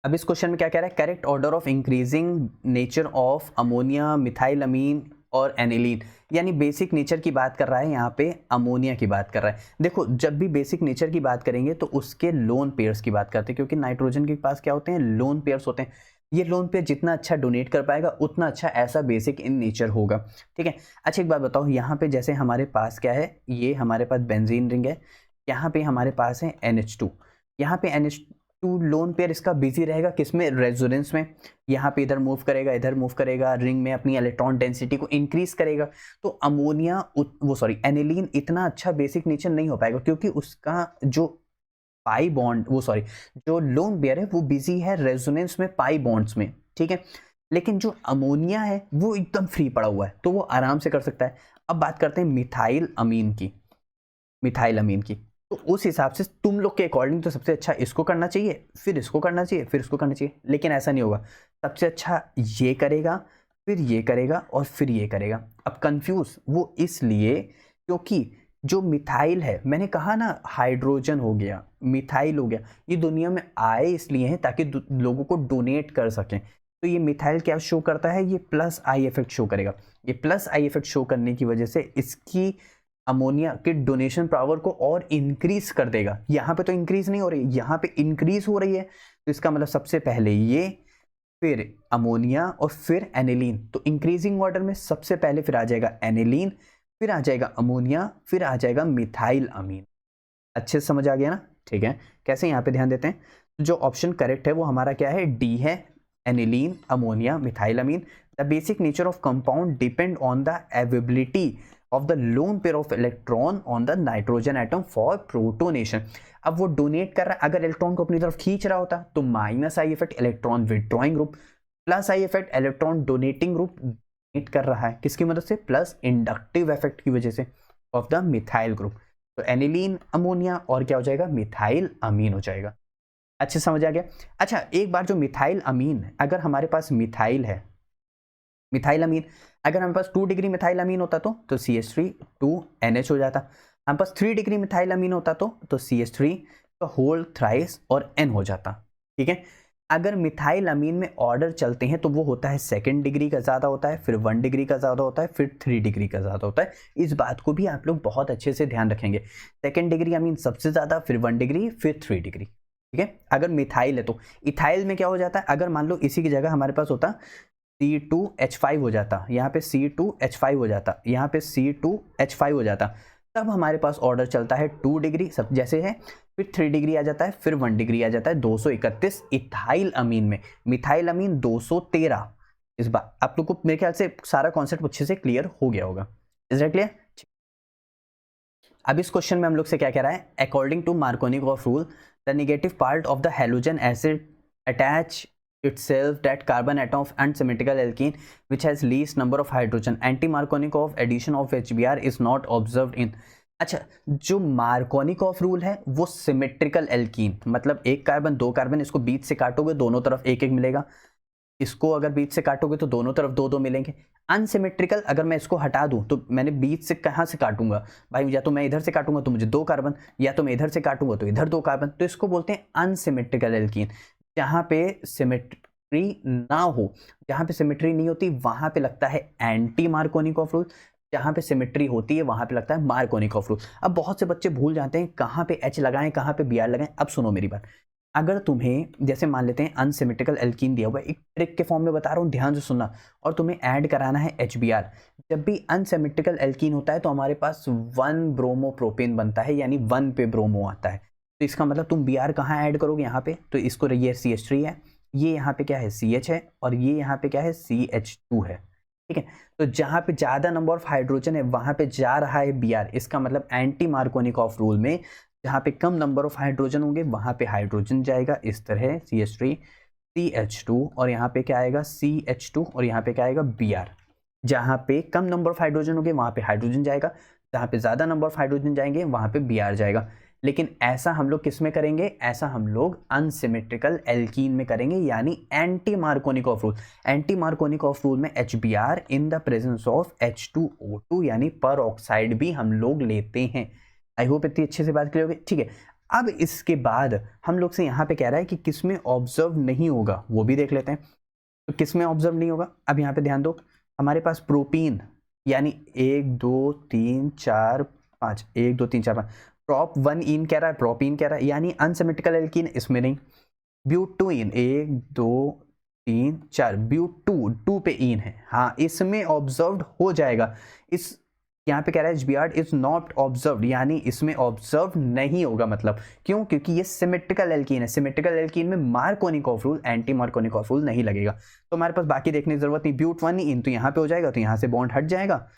अब इस क्वेश्चन में क्या कह रहा है, correct order of increasing nature of ammonia, methyl amine और एनिलीन, यानी बेसिक नेचर की बात कर रहा है, यहाँ पे अमोनिया की बात कर रहा है। देखो जब भी बेसिक नेचर की बात करेंगे तो उसके लोन पेयर्स की बात करते हैं, क्योंकि नाइट्रोजन के पास क्या होते हैं, लोन पेयर्स होते हैं। ये लोन पेयर जितना अच्छा डोनेट कर पाएगा उतना अच्छा ऐसा बेसिक इन नेचर होगा, ठीक है। अच्छा एक बात बताओ, यहाँ पे जैसे हमारे पास क्या है, ये हमारे पास बेंजीन रिंग है, यहाँ पे हमारे पास है NH2, यहाँ पे NH2 लोन पेयर इसका बिजी रहेगा किसमें, रेजोनेंस में, यहाँ पे इधर मूव करेगा, इधर मूव करेगा, रिंग में अपनी इलेक्ट्रॉन डेंसिटी को इंक्रीज करेगा। तो अमोनिया एनिलीन इतना अच्छा बेसिक नेचर नहीं हो पाएगा, क्योंकि उसका जो पाई बॉन्ड जो लोन पेयर है वो बिजी है रेजोनेंस में, पाई बॉन्ड्स में, ठीक है। लेकिन जो अमोनिया है वो एकदम फ्री पड़ा हुआ है, तो वो आराम से कर सकता है। अब बात करते हैं मिथाइल अमीन की, तो उस हिसाब से तुम लोग के अकॉर्डिंग तो सबसे अच्छा इसको करना चाहिए, फिर इसको करना चाहिए, फिर इसको करना चाहिए, लेकिन ऐसा नहीं होगा। सबसे अच्छा ये करेगा, फिर ये करेगा और फिर ये करेगा। अब कंफ्यूज वो इसलिए क्योंकि जो मिथाइल है, मैंने कहा ना हाइड्रोजन हो गया, मिथाइल हो गया, ये दुनिया में आए इसलिए हैं ताकि लोगों को डोनेट कर सकें। तो ये मिथाइल क्या शो करता है, ये प्लस आई इफेक्ट शो करेगा। ये प्लस आई इफेक्ट शो करने की वजह से इसकी अमोनिया के डोनेशन पावर को और इंक्रीज कर देगा। यहाँ पे तो इंक्रीज नहीं हो रही, यहाँ पे इंक्रीज हो रही है, तो इसका मतलब सबसे पहले ये, फिर अमोनिया और फिर एनिलीन। तो इंक्रीजिंग ऑर्डर में सबसे पहले फिर आ जाएगा एनिलीन, फिर आ जाएगा अमोनिया, फिर आ जाएगा मिथाइल अमीन। अच्छे से समझ आ गया ना, ठीक है। कैसे, यहाँ पे ध्यान देते हैं, जो ऑप्शन करेक्ट है वो हमारा क्या है, डी है, aniline, ammonia, methyl amine. The basic nature of compound depend on the availability of the lone pair of electron on the nitrogen atom for protonation। अब वो डोनेट कर रहा है, अगर इलेक्ट्रॉन को अपनी तरफ खींच रहा होता तो minus I effect electron withdrawing group, plus I effect electron donating group donate कर रहा है, किसकी मदद से, प्लस इंडक्टिव इफेक्ट की वजह से ऑफ द मिथाइल ग्रुप। तो एनिलीन, अमोनिया और क्या हो जाएगा, मिथाइल अमीन हो जाएगा। अच्छे समझ आ गया। अच्छा एक बार जो मिथाइल अमीन, अगर हमारे पास मिथाइल है, मिथाइल अमीन, अगर हमारे पास 2 डिग्री मिथाइल अमीन होता तो CH3 2NH हो जाता। हमारे पास 3 डिग्री मिथाइल अमीन होता तो CH3 का होल थ्राइस और N हो जाता, ठीक है। अगर मिथाइल अमीन में ऑर्डर चलते हैं तो वो होता है 2nd डिग्री का ज़्यादा होता है, फिर 1 डिग्री का ज़्यादा होता है, फिर 3 डिग्री का ज़्यादा होता है। इस बात को भी आप लोग बहुत अच्छे से ध्यान रखेंगे, 2nd डिग्री अमीन सबसे ज़्यादा, फिर 1 डिग्री, फिर 3 डिग्री, ठीक है। अगर मिथाइल है तो इथाइल में क्या हो जाता है, अगर मान लो इसी की जगह हमारे पास होता C2H5 हो जाता, यहाँ पे C2H5 हो जाता, यहाँ पे C2H5 हो जाता, तब हमारे पास ऑर्डर चलता है 2 डिग्री सब जैसे है, फिर 3 डिग्री आ जाता है, फिर 1 डिग्री आ जाता है 231 इथाइल अमीन में, मिथाइल अमीन 213। इस बार आप लोग को मेरे ख्याल से सारा कॉन्सेप्ट अच्छे से क्लियर हो गया होगा, इज दैट क्लियर। अब इस क्वेश्चन में हम लोग से क्या कह रहा है, according to Markovnikov rule the negative part of the halogen acid attach itself that carbon atom of unsymmetrical alkene which has least number of hydrogen, anti-Markovnikov addition of HBr is not observed in। अच्छा जो Markovnikov rule है वो symmetrical alkene, मतलब एक carbon दो carbon, इसको बीच से काटोगे दोनों तरफ एक एक मिलेगा, इसको अगर बीच से काटोगे तो दोनों तरफ दो दो मिलेंगे। अनसिमेट्रिकल अगर मैं इसको हटा दूं तो मैंने बीच से कहाँ से काटूंगा भाई, या तो मैं इधर से काटूंगा तो मुझे 2 कार्बन, या तो मैं इधर से काटूंगा तो इधर 2 कार्बन, तो इसको बोलते हैं अनसिमेट्रिकल एल्कीन। जहाँ पे सिमेट्री ना हो, जहाँ पे सिमेट्री नहीं होती वहाँ पे लगता है एंटी मार्कोनिकॉफ रूल, जहाँ पे सिमेट्री होती है वहाँ पे लगता है मार्कोनिकॉफ रूल। अब बहुत से बच्चे भूल जाते हैं कहाँ पे H लगाएं कहाँ पे Br लगाएं। अब सुनो मेरी बात, अगर तुम्हें जैसे मान लेते हैं अनसिमेट्रिकल एल्कीन दिया हुआ है, एक ट्रिक के फॉर्म में बता रहा हूँ ध्यान से सुनना, और तुम्हें ऐड कराना है HBr। जब भी अनसिमेट्रिकल एल्कीन होता है तो हमारे पास 1 ब्रोमोप्रोपेन बनता है, यानी 1 पे ब्रोमो आता है। तो इसका मतलब तुम Br कहाँ ऐड करोगे, यहाँ पे, तो इसको ये CH3 है, ये यहाँ पे क्या है CH है, और ये यहाँ पे क्या है CH2 है, ठीक है। तो जहाँ पे ज़्यादा नंबर ऑफ हाइड्रोजन है वहाँ पे जा रहा है Br, इसका मतलब एंटी मार्कोनिकॉफ रूल में जहाँ पे कम नंबर ऑफ हाइड्रोजन होंगे वहाँ पे हाइड्रोजन जाएगा, इस तरह CH3 CH2, और यहाँ पे क्या आएगा CH2, और यहाँ पे क्या आएगा Br। जहाँ पे कम नंबर ऑफ हाइड्रोजन होंगे वहाँ पे हाइड्रोजन जाएगा, जहाँ पे ज़्यादा नंबर ऑफ हाइड्रोजन जाएंगे वहाँ पे Br जाएगा। लेकिन ऐसा हम लोग किस में करेंगे, ऐसा हम लोग अनसिमेट्रिकल एल्कीन में करेंगे, यानी anti Markovnikov rule. Anti Markovnikov rule में HBr in the presence of H2O2 यानी पर ऑक्साइड भी हम लोग लेते हैं। आई होप इतनी अच्छे से बात क्लियर होगी, ठीक है। अब इसके बाद हम लोग से यहाँ पे कह रहा है कि किस में ऑब्जर्व नहीं होगा वो भी देख लेते हैं। तो किस में ऑब्जर्व नहीं होगा, अब यहाँ पे ध्यान दो, हमारे पास प्रोपीन यानी 1 2 3 4 5, 1 2 3 4 5, प्रॉप 1 इन कह रहा है, प्रोपीन कह रहा है, यानी अनसिमेट्रिकल एल्कीन इसमें नहीं। ब्यूटोइन 1 2 3 4, ब्यूट 2 पे इन है, हाँ इसमें ऑब्जर्व्ड हो जाएगा। इस यहाँ पे कह रहा है HBr इज नॉट ऑब्जर्व्ड, यानी इसमें ऑब्जर्व नहीं होगा। मतलब क्यों, क्योंकि ये सिमेट्रिकल एल्कीन है, सिमेट्रिकल एल्कीन में Markovnikov rule anti Markovnikov rule नहीं लगेगा। तो हमारे पास बाकी देखने की जरूरत नहीं, ब्यूट 1 इन तो यहाँ पे हो जाएगा, तो यहाँ से बॉन्ड हट जाएगा,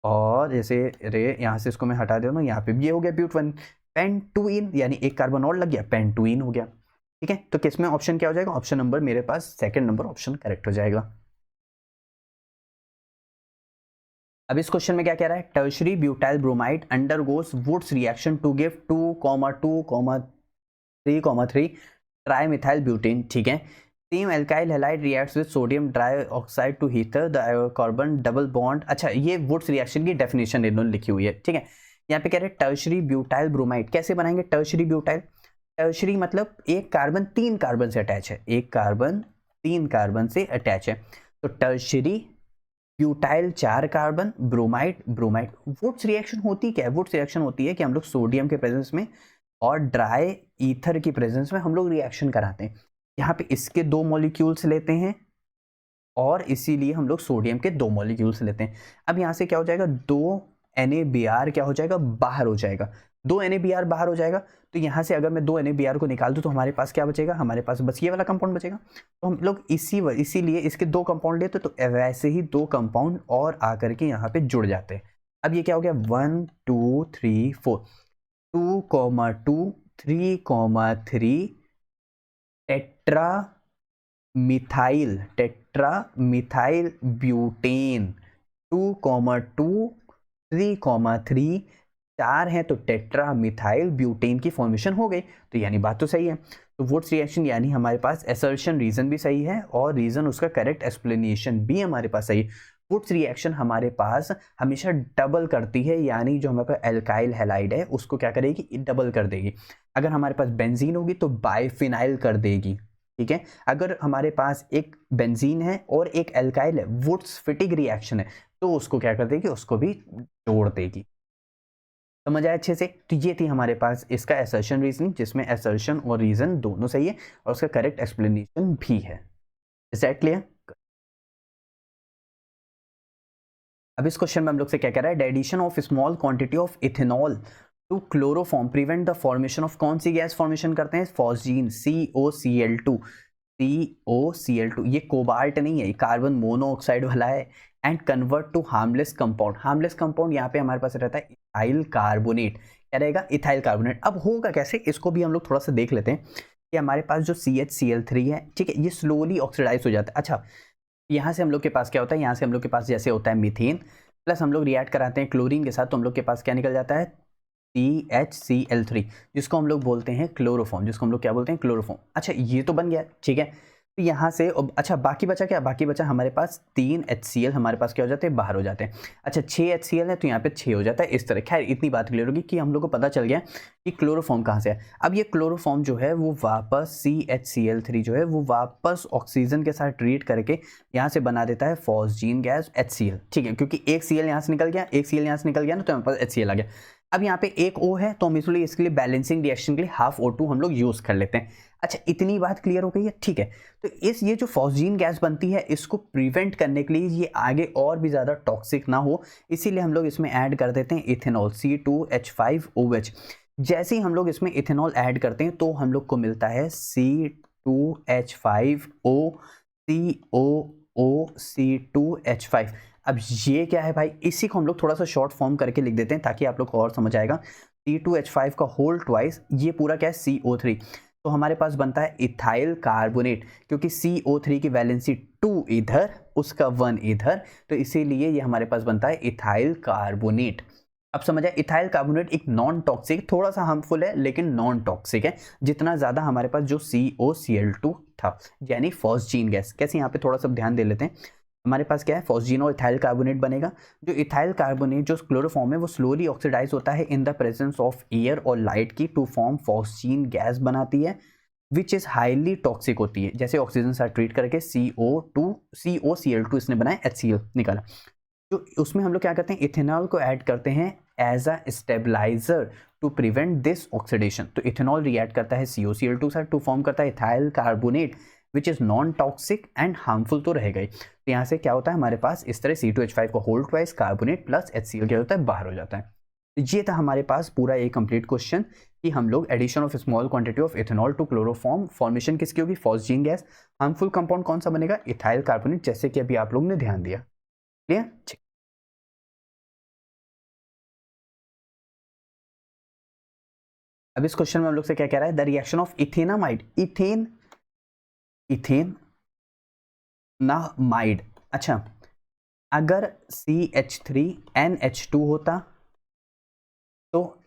और जैसे रे यहाँ से इसको मैं हटा देता हूँ, यहाँ पे भी ये हो गया ब्यूट 1, पेन 2 इन यानी एक कार्बन और लग गया, पेन 2 इन हो गया। ठीक है, तो किस में ऑप्शन क्या हो जाएगा, ऑप्शन नंबर मेरे पास सेकंड नंबर ऑप्शन करेक्ट हो जाएगा। अब इस क्वेश्चन में क्या कह रहा है, tertiary butyl bromide undergoes Wurtz reaction to give 2,2,3,3 tri methyl butane. ठीक है, same alkyl halide reacts with sodium dioxide to heater the carbon double bond. अच्छा, ये वुड्स रिएक्शन की डेफिनेशन इन्होंने लिखी हुई है। ठीक है, यहाँ पे कह रहे हैं टर्शरी ब्यूटाइल ब्रोमाइड कैसे बनाएंगे, टर्शरी ब्यूटाइल, टर्शरी मतलब एक कार्बन 3 कार्बन से अटैच है, एक कार्बन 3 कार्बन से अटैच है, तो tertiary butyl 4 carbon, bromide, bromide. Wurtz reaction होती क्या है, वुड्स रिएक्शन होती है कि हम लोग सोडियम के प्रेजेंस में और ड्राई ईथर की प्रेजेंस में हम लोग रिएक्शन कराते हैं। यहाँ पे इसके 2 मॉलिक्यूल्स लेते हैं और इसीलिए हम लोग सोडियम के 2 मॉलिक्यूल्स लेते हैं। अब यहाँ से क्या हो जाएगा, 2 NaBr क्या हो जाएगा, बाहर हो जाएगा, 2 NaBr बाहर हो जाएगा। तो यहाँ से अगर मैं 2 NaBr को निकाल दूँ तो हमारे पास क्या बचेगा, हमारे पास बस ये वाला कंपाउंड बचेगा। तो हम लोग इसीलिए इसके 2 कंपाउंड लेते, तो वैसे ही 2 कंपाउंड और आकर के यहाँ पे जुड़ जाते हैं। अब ये क्या हो गया, 1 2 3 4, 2,2 3,3 टेट्रा मिथाइल ब्यूटेन, 2,2 3,3 4 है तो टेट्रा मिथाइल ब्यूटेन की फॉर्मेशन हो गई। तो यानी बात तो सही है। तो वुड्स रिएक्शन यानी हमारे पास असर्शन रीजन भी सही है और रीजन उसका करेक्ट एक्सप्लेनेशन भी हमारे पास सही है। वुड्स रिएक्शन हमारे पास हमेशा डबल करती है, यानी जो हमारे पास एल्काइल हैलाइड है उसको क्या करेगी, डबल कर देगी। अगर हमारे पास बेंजीन होगी तो बाइफिनाइल कर देगी। ठीक है, अगर हमारे पास एक बेंजीन है और एक एल्काइल है, वुड्स फिटिग रिएक्शन है, तो उसको क्या कर देगी, उसको भी जोड़ देगी। समझ आया अच्छे से। तो ये थी हमारे पास इसका असर्शन रीजनिंग, जिसमें असर्शन और रीजन दोनों सही है और उसका करेक्ट एक्सप्लेनेशन भी है। Is that clear. अब इस क्वेश्चन में हम लोग से क्या कह रहा है, addition of small quantity of ethanol to chloroform prevent the formation of, कौन सी गैस फॉर्मेशन करते हैं, फॉस्जीन, COCl2, COCl2। ये कोबाल्ट नहीं है, ये कार्बन मोनोऑक्साइड वाला है। And convert to harmless compound, harmless compound यहाँ पे हमारे पास रहता है इथाइल कार्बोनेट, क्या रहेगा, इथाइल कार्बोनेट। अब होगा कैसे, इसको भी हम लोग थोड़ा सा देख लेते हैं कि हमारे पास जो CHCl3 है, ठीक है, ये स्लोली ऑक्सीडाइज हो जाता है। अच्छा, यहाँ से हम लोग के पास क्या होता है, यहाँ से हम लोग के पास जैसे होता है मीथेन, प्लस हम लोग रिएक्ट कराते हैं क्लोरीन के साथ, तो हम लोग के पास क्या निकल जाता है, CHCl3, जिसको हम लोग बोलते हैं क्लोरोफॉर्म, जिसको हम लोग क्या बोलते हैं, क्लोरोफॉर्म। अच्छा, ये तो बन गया, ठीक है। तो यहाँ से अच्छा बाकी बचा क्या, बाकी बचा हमारे पास 3 HCl हमारे पास क्या हो जाते हैं, बाहर हो जाते हैं। अच्छा 6 HCl है तो यहाँ पे 6 हो जाता है इस तरह। खैर इतनी बात क्लियर होगी कि हम लोग को पता चल गया कि क्लोरोफॉर्म कहाँ से है। अब ये क्लोरोफॉर्म जो है वो वापस CHCl3 जो है वो वापस ऑक्सीजन के साथ ट्रीट करके यहाँ से बना देता है फॉस्जीन गैस HCl, ठीक है, क्योंकि एक Cl यहाँ से निकल गया, एक Cl यहाँ से निकल गया ना, तो हमारे पास HCl आ गया। अब यहाँ पे एक O है तो हम इसलिए इसके लिए बैलेंसिंग रिएक्शन के लिए हाफ O2 हम लोग यूज कर लेते हैं। अच्छा इतनी बात क्लियर हो गई है, ठीक है। तो ये जो फॉस्जीन गैस बनती है इसको प्रिवेंट करने के लिए, ये आगे और भी ज़्यादा टॉक्सिक ना हो, इसीलिए हम लोग इसमें ऐड कर देते हैं इथेनॉल C2H5OH। जैसे ही हम लोग इसमें इथेनॉल ऐड करते हैं तो हम लोग को मिलता है C2H5O COC2H5। अब ये क्या है भाई, इसी को हम लोग थोड़ा सा शॉर्ट फॉर्म करके लिख देते हैं ताकि आप लोग को और समझ आएगा। C2H5 का होल ट्वाइस, ये पूरा क्या है CO3, तो हमारे पास बनता है इथाइल कार्बोनेट, क्योंकि CO3 की वैलेंसी 2 इधर, उसका 1 इधर, तो इसीलिए ये हमारे पास बनता है इथाइल कार्बोनेट। अब समझ आए, इथाइल कार्बोनेट एक नॉन टॉक्सिक, थोड़ा सा हार्मफुल है लेकिन नॉन टॉक्सिक है, जितना ज्यादा हमारे पास जो COCl2 था, यानी फॉस्जीन गैस। कैसे, यहाँ पे थोड़ा सा ध्यान दे लेते हैं। हमारे पास क्या है, फॉस्जीन और इथाइल कार्बोनेट बनेगा। जो इथाइल कार्बोनेट जो क्लोरोफॉर्म है वो स्लोली ऑक्सीडाइज होता है in the presence of air और लाइट की टू फॉर्म फॉस्जीन गैस बनाती है, विच इज हाईली टॉक्सिक होती है। जैसे ऑक्सीजन से ट्रीट करके COCl2 इसने बनाया, HCl निकाला। तो उसमें हम लोग क्या करते हैं, इथेनॉल को ऐड करते हैं as a stabiliser to prevent this oxidation. तो इथेनॉल रिएक्ट करता है COCl2 से टू फॉर्म करता है ethyl carbonate which is non toxic and harmful, तो रह गई। तो यहाँ से क्या होता है हमारे पास, इस तरह C2H5 का whole twice carbonate plus HCl क्या होता है, बाहर हो जाता है। तो ये था हमारे पास पूरा एक कंप्लीट क्वेश्चन कि हम लोग addition of small quantity of ethanol to chloroform, formation किसकी होगी, फॉस्जीन गैस। हार्मफुल कंपाउंड कौन सा बनेगा, इथाइल कार्बोनेट, जैसे कि अभी आप लोगों ने ध्यान दिया। क्लियर, ठीक। अब इस क्वेश्चन में हम लोग से क्या कह रहा है, the reaction of ethanamide, ethanamide. अच्छा, अगर CH3NH2 होता तो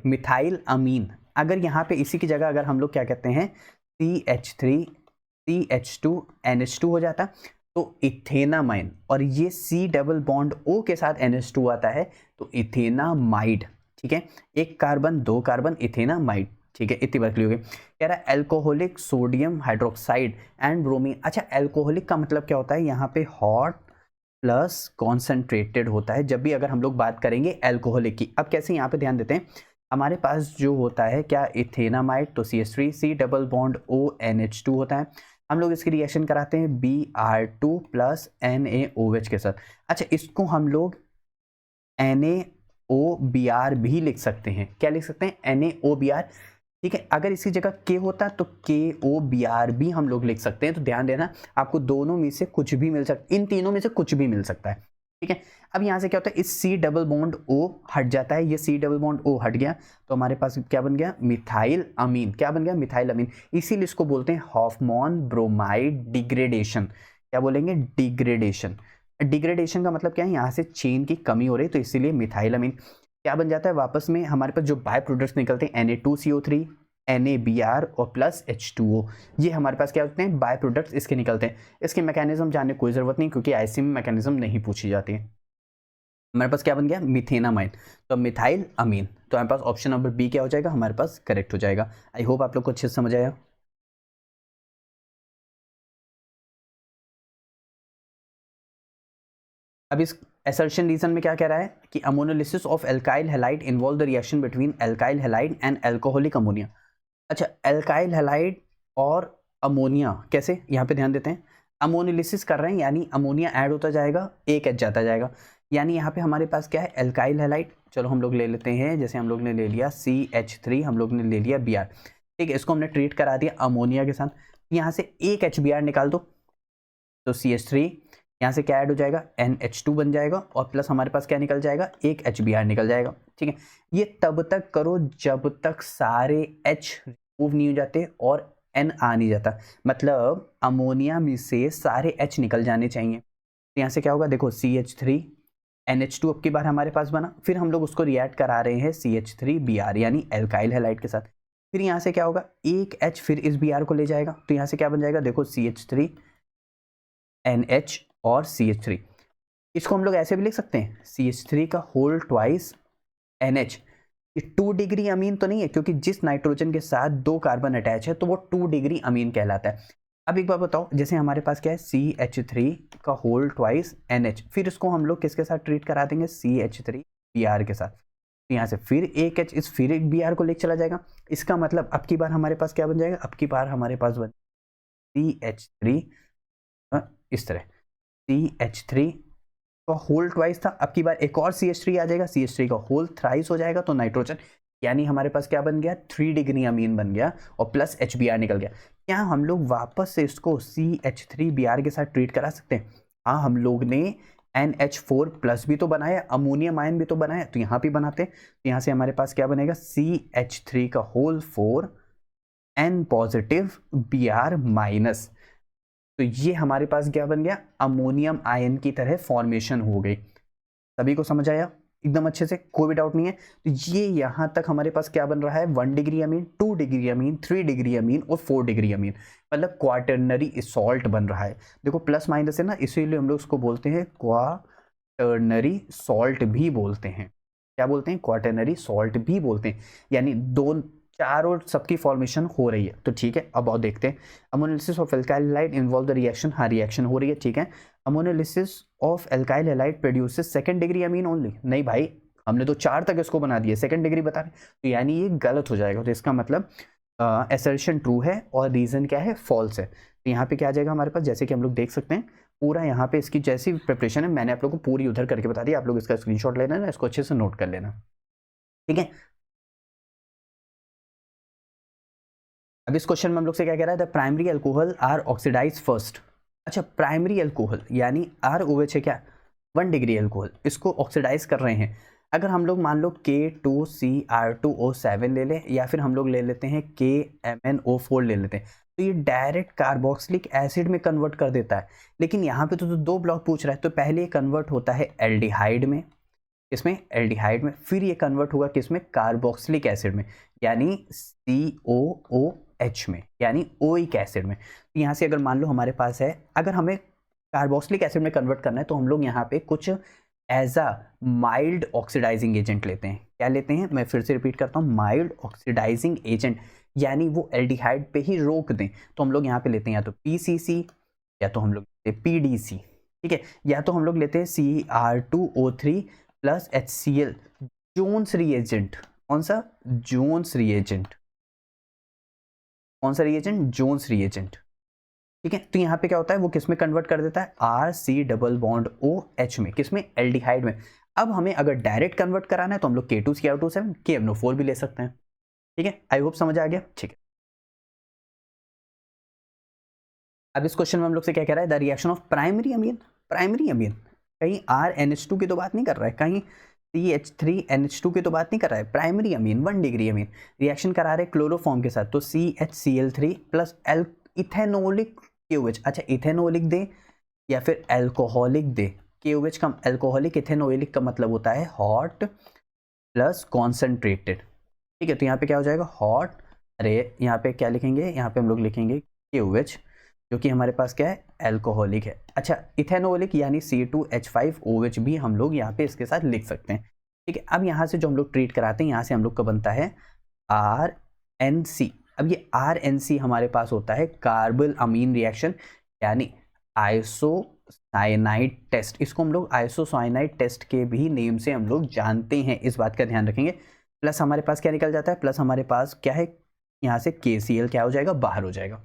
मिथाइल अमीन, अगर यहाँ पे इसी की जगह अगर हम लोग क्या कहते हैं CH3CH2NH2 हो जाता तो इथेनामाइन, और ये C डबल बॉन्ड O के साथ NH2 आता है तो इथेनामाइड। ठीक है, एक कार्बन, दो कार्बन, इथेनामाइड। ठीक है, इतनी बार क्लियर हो गई। कह रहा है alcoholic sodium hydroxide and bromine. अच्छा, एल्कोहलिक का मतलब क्या होता है, यहाँ पे हॉट प्लस कॉन्सेंट्रेटेड होता है जब भी अगर हम लोग बात करेंगे एल्कोहलिक की। अब कैसे, यहाँ पे ध्यान देते हैं, हमारे पास जो होता है क्या, इथेनामाइड, तो CH3 C double bond O NH2 होता है। हम लोग इसकी रिएक्शन कराते हैं Br2 प्लस NaOH के साथ। अच्छा, इसको हम लोग NaOBr भी लिख सकते हैं। क्या लिख सकते हैं, NaOBr। ठीक है, अगर इसी जगह K होता तो KOBr भी हम लोग लिख सकते हैं। तो ध्यान देना, आपको दोनों में से कुछ भी मिल सकता, इन तीनों में से कुछ भी मिल सकता है। ठीक है, अब यहाँ से क्या होता है, इस C डबल बॉन्ड O हट जाता है, ये C डबल बॉन्ड O हट गया तो हमारे पास क्या बन गया, मिथाइल अमीन। क्या बन गया, मिथाइल अमीन। इसीलिए इसको बोलते हैं हॉफमैन ब्रोमाइड डिग्रेडेशन। क्या बोलेंगे, डिग्रेडेशन। डिग्रेडेशन का मतलब क्या है, यहाँ से चेन की कमी हो रही है, तो इसीलिए मिथाइल अमीन क्या बन जाता है, वापस में हमारे पास जो बाय प्रोडक्ट्स निकलते हैं Na2CO3, NaBr और प्लस H2O, ये हमारे पास क्या होते हैं, बाय प्रोडक्ट्स इसके निकलते हैं। इसके मैकेनिज्म जानने की कोई ज़रूरत नहीं, क्योंकि IC में मैकेनिज्म नहीं पूछी जाती है। हमारे पास क्या बन गया, मिथेनामाइन, तो मिथाइल अमीन। तो हमारे पास ऑप्शन नंबर बी क्या हो जाएगा, हमारे पास करेक्ट हो जाएगा। आई होप आप लोग को अच्छे से समझ आया। अब इस assertion रीजन में क्या कह रहा है कि ammonolysis of alkyl halide involve the reaction between alkyl halide and alcoholic ammonia. अच्छा, एल्काइल हैलाइड और अमोनिया कैसे, यहाँ पे ध्यान देते हैं। अमोनोलिसिस कर रहे हैं यानी अमोनिया ऐड होता जाएगा, एक एच जाता जाएगा, यानी यहाँ पे हमारे पास क्या है, एल्काइल हैलाइड। चलो हम लोग ले लेते हैं, जैसे हम लोग ने ले लिया CH3, हम लोग ने ले लिया Br। ठीक है, इसको हमने ट्रीट करा दिया अमोनिया के साथ, यहाँ से एक HBr निकाल दो, तो CH3 यहाँ से क्या ऐड हो जाएगा, NH2 बन जाएगा, और प्लस हमारे पास क्या निकल जाएगा, एक HBr निकल जाएगा। ठीक है, ये तब तक करो जब तक सारे H रिमूव नहीं हो जाते और N आ नहीं जाता, मतलब अमोनिया में से सारे H निकल जाने चाहिए। तो यहाँ से क्या होगा, देखो CH3 NH2 अब की बार हमारे पास बना, फिर हम लोग उसको रिएक्ट करा रहे हैं CH3Br यानी एल्काइल हैलाइड के साथ। फिर यहाँ से क्या होगा, एक H फिर इस Br को ले जाएगा, तो यहाँ से क्या बन जाएगा, देखो CH3 NH और CH3। इसको हम लोग ऐसे भी लिख सकते हैं, CH3 का whole twice NH। 2 degree amine तो नहीं है, क्योंकि जिस नाइट्रोजन के साथ 2 कार्बन अटैच है तो वो 2 डिग्री अमीन कहलाता है। अब एक बात बताओ, जैसे हमारे पास क्या है, CH3 का होल ट्वाइस NH, फिर इसको हम लोग किसके साथ ट्रीट करा देंगे, CH3Br के साथ। तो यहाँ से फिर एक H, इस फिर एक Br को लेकर चला जाएगा। इसका मतलब अब की बार हमारे पास क्या बन जाएगा, अब की बार हमारे पास बन CH3 इस तरह, CH3 का होल ट्वाइस था, अब की बार एक और CH3 आ जाएगा, CH3 का होल थ्राइस हो जाएगा तो नाइट्रोजन, यानी हमारे पास क्या बन गया, 3 डिग्री अमीन बन गया और प्लस HBr निकल गया। क्या हम लोग वापस से इसको CH3Br के साथ ट्रीट करा सकते हैं? हाँ, हम लोग ने NH4+ भी तो बनाया, अमोनियम आयन भी तो बनाया, तो यहाँ भी बनाते हैं। तो यहाँ से हमारे पास क्या बनेगा, CH3 N पॉजिटिव Br-। तो ये हमारे पास क्या बन गया, अमोनियम आयन की तरह फॉर्मेशन हो गई। सभी को समझ आया एकदम अच्छे से, कोई भी डाउट नहीं है? तो ये यहाँ तक हमारे पास क्या बन रहा है, 1 डिग्री अमीन, 2 डिग्री अमीन, 3 डिग्री अमीन और 4 डिग्री अमीन, मतलब क्वाटरनरी सॉल्ट बन रहा है। देखो प्लस माइनस है ना, इसीलिए हम लोग उसको बोलते हैं क्वाटरनरी सॉल्ट भी बोलते हैं। क्या बोलते हैं, क्वाटरनरी सॉल्ट भी बोलते हैं। यानी दो चार और सबकी फॉर्मेशन हो रही है। तो ठीक है, अब और देखते हैं। Ammonolysis of alkyl halide involve the reaction, हाँ रिएक्शन हो रही है, ठीक है। Ammonolysis of alkyl halide produces 2nd degree amine only, नहीं भाई, हमने तो 4 तक इसको बना दिया, 2nd डिग्री बता रहे, तो यानी ये गलत हो जाएगा। तो इसका मतलब असर्शन ट्रू है और रीजन क्या है, फॉल्स है। तो यहाँ पे क्या आ जाएगा हमारे पास, जैसे कि हम लोग देख सकते हैं पूरा यहाँ पे इसकी जैसी प्रिपरेशन है मैंने आप लोग को पूरी उधर करके बता दी, आप लोग इसका स्क्रीनशॉट लेना है, इसको अच्छे से नोट कर लेना, ठीक है। अब इस क्वेश्चन में हम लोग से क्या कह रहा है, the primary alcohol are oxidise first. अच्छा, प्राइमरी अल्कोहल यानी ROH है क्या, 1 डिग्री अल्कोहल, इसको ऑक्सीडाइज कर रहे हैं। अगर हम लोग मान लो K2CR2O7 ले लें, या फिर हम लोग ले लेते हैं KMnO4 ले लेते हैं, तो ये डायरेक्ट कार्बोक्सिलिक एसिड में कन्वर्ट कर देता है। लेकिन यहाँ पे तो 2 ब्लॉक पूछ रहा है, तो पहले ये कन्वर्ट होता है एल्डिहाइड में, इसमें एल्डिहाइड में, फिर ये कन्वर्ट होगा किसमें, कार्बोक्सिलिक एसिड में, यानी COOH में, यानी ओइक एसिड में। तो यहाँ से अगर मान लो हमारे पास है, अगर हमें कार्बोक्सिलिक एसिड में कन्वर्ट करना है, तो हम लोग यहाँ पे कुछ as a mild oxidising agent लेते हैं। क्या लेते हैं, मैं फिर से रिपीट करता हूँ, माइल्ड ऑक्सीडाइजिंग एजेंट, यानी वो एल्डिहाइड पे ही रोक दें। तो हम लोग यहाँ पे लेते हैं या तो PCC, या तो हम लोग लेते हैं PDC, ठीक है, या तो हम लोग लेते हैं Cr2O3 plus HCl, Jones reagent. कौन सा, जोन्स रिएजेंट, कौन सा रिएजेंट, जोन्स रिएजेंट, ठीक है। तो यहाँ पे क्या होता है, वो किस में कन्वर्ट कर देता है, RC+OH में, किस में, एल्डिहाइड में। अब हमें अगर डायरेक्ट कन्वर्ट कराना है तो हम लोग K2CR2O7 KMnO4 भी ले सकते हैं, ठीक है। आई होप समझ आ गया, ठीक है। अब इस क्वेश्चन में हम लोग से क्या कह रहा है, the reaction of primary amine, primary amine, कहीं RNH2 की तो बात नहीं कर रहा है, कहीं CH3NH2 की तो बात नहीं कर रहा है, primary amine 1 degree amine, reaction करा रहे क्लोरोफॉर्म के साथ, तो CHCl3 प्लस इथेनोलिक KOH। अच्छा, इथेनोलिक दे या फिर एल्कोहलिक दे, KOH का एल्कोहलिक, इथेनोलिक का मतलब होता है हॉट प्लस कॉन्सेंट्रेटेड, ठीक है। तो यहाँ पे क्या हो जाएगा, हॉट, अरे यहाँ पे क्या लिखेंगे, यहाँ पे हम लोग लिखेंगे KOH, जो कि हमारे पास क्या है, एल्कोहलिक है। अच्छा, इथेनोलिक यानी C2H5OH भी हम लोग यहाँ पे इसके साथ लिख सकते हैं, ठीक है। अब यहाँ से जो हम लोग ट्रीट कराते हैं, यहाँ से हम लोग का बनता है RNC। अब ये RNC हमारे पास होता है कार्बल अमीन रिएक्शन, यानी आइसोसाइनाइड टेस्ट। इसको हम लोग आइसोसाइनाइड टेस्ट के भी नेम से हम लोग जानते हैं, इस बात का ध्यान रखेंगे। प्लस हमारे पास क्या निकल जाता है, प्लस हमारे पास क्या है, यहाँ से KCl क्या हो जाएगा, बाहर हो जाएगा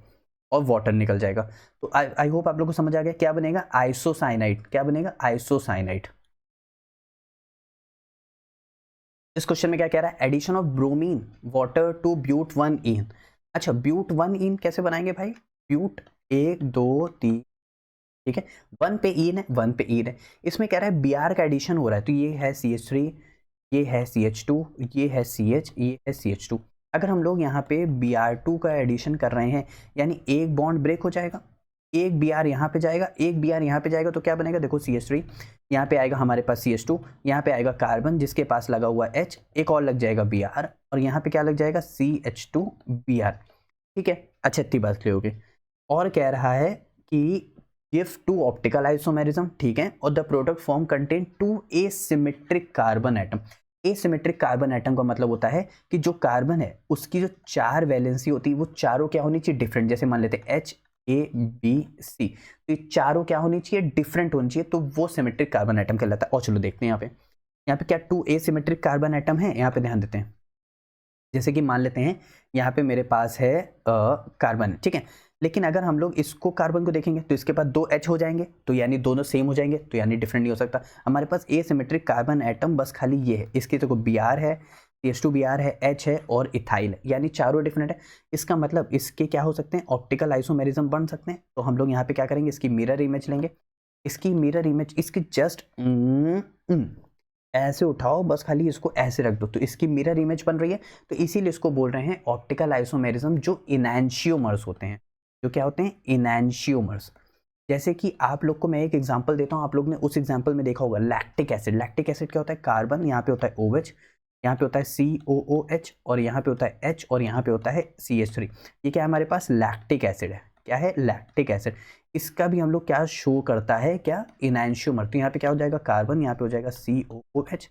और वाटर निकल जाएगा। तो आई होप आप लोग को समझ आ गया, क्या बनेगा, आइसोसाइनाइड, क्या बनेगा, आइसोसाइनाइड। इस क्वेश्चन में क्या कह रहा है, addition of bromine water to but one ene. अच्छा, ब्यूट-1-ईन कैसे बनाएंगे भाई, ब्यूट 1 2 3, ठीक है, 1 पे ईन है, 1 पे ईन है, इसमें कह रहा है Br का एडिशन हो रहा है, तो ये है CH3, ये है CH2, ये है CH, ये है CH2। अगर हम लोग यहाँ पे Br2 का एडिशन कर रहे हैं, यानी एक बॉन्ड ब्रेक हो जाएगा, एक Br यहाँ पे जाएगा, एक Br यहाँ पे जाएगा, तो क्या बनेगा, देखो CH3, यहाँ पे आएगा हमारे पास CH2, यहाँ पे आएगा कार्बन जिसके पास लगा हुआ H, एक और लग जाएगा Br, और यहाँ पे क्या लग जाएगा, CH2Br, ठीक है। अच्छा, इतनी बात क्लियर होगी। और कह रहा है कि गिव 2 ऑप्टिकल आइसोमेरिज्म, ठीक है, और the product form contain 2 asymmetric carbon atom. Asymmetric carbon atom का मतलब होता है कि जो कार्बन है उसकी जो 4 वैलेंसी होती है, वो चारों क्या होनी चाहिए, डिफरेंट। जैसे मान लेते हैं HABC, तो ये चारों क्या होनी चाहिए, डिफरेंट होनी चाहिए, तो वो सिमेट्रिक कार्बन एटम कहलाता है। और चलो देखते हैं यहाँ पे क्या 2 एसिमेट्रिक कार्बन एटम है, यहाँ पे ध्यान देते हैं। जैसे कि मान लेते हैं यहाँ पे मेरे पास है कार्बन, ठीक है, लेकिन अगर हम लोग इसको कार्बन को देखेंगे तो इसके पास 2 H हो जाएंगे, तो यानी दोनों सेम हो जाएंगे, तो यानी डिफरेंट नहीं हो सकता। हमारे पास एसिमेट्रिक कार्बन एटम बस खाली ये है, इसकी तो Br है, CH2Br है, H है और इथाइल है, यानी चारों डिफरेंट है। इसका मतलब इसके क्या हो सकते हैं, ऑप्टिकल आइसोमेरिज्म बन सकते हैं। तो हम लोग यहाँ पे क्या करेंगे, इसकी मिरर इमेज लेंगे। इसकी मिरर इमेज इसकी जस्ट ऐसे उठाओ, बस खाली इसको ऐसे रख दो, तो इसकी मिरर इमेज बन रही है। तो इसीलिए इसको बोल रहे हैं ऑप्टिकल आइसोमेरिज्म, जो इनैंशियोमर्स होते हैं। जो क्या होते हैं, इनैंशियोमर्स। जैसे कि आप लोग को मैं एक एग्जांपल देता हूँ, आप लोग ने उस एग्जांपल में देखा होगा लैक्टिक एसिड। लैक्टिक एसिड क्या होता है, कार्बन, यहाँ पे होता है OH, यहाँ पे होता है COOH, और यहाँ पे होता है H, और यहाँ पे होता है CH3। ये क्या है, हमारे पास लैक्टिक एसिड है। क्या है, लैक्टिक एसिड। इसका भी हम लोग क्या शो करता है, क्या, इनैंशियोमर। तो यहाँ पे क्या हो जाएगा, कार्बन, यहाँ पे हो जाएगा COOH,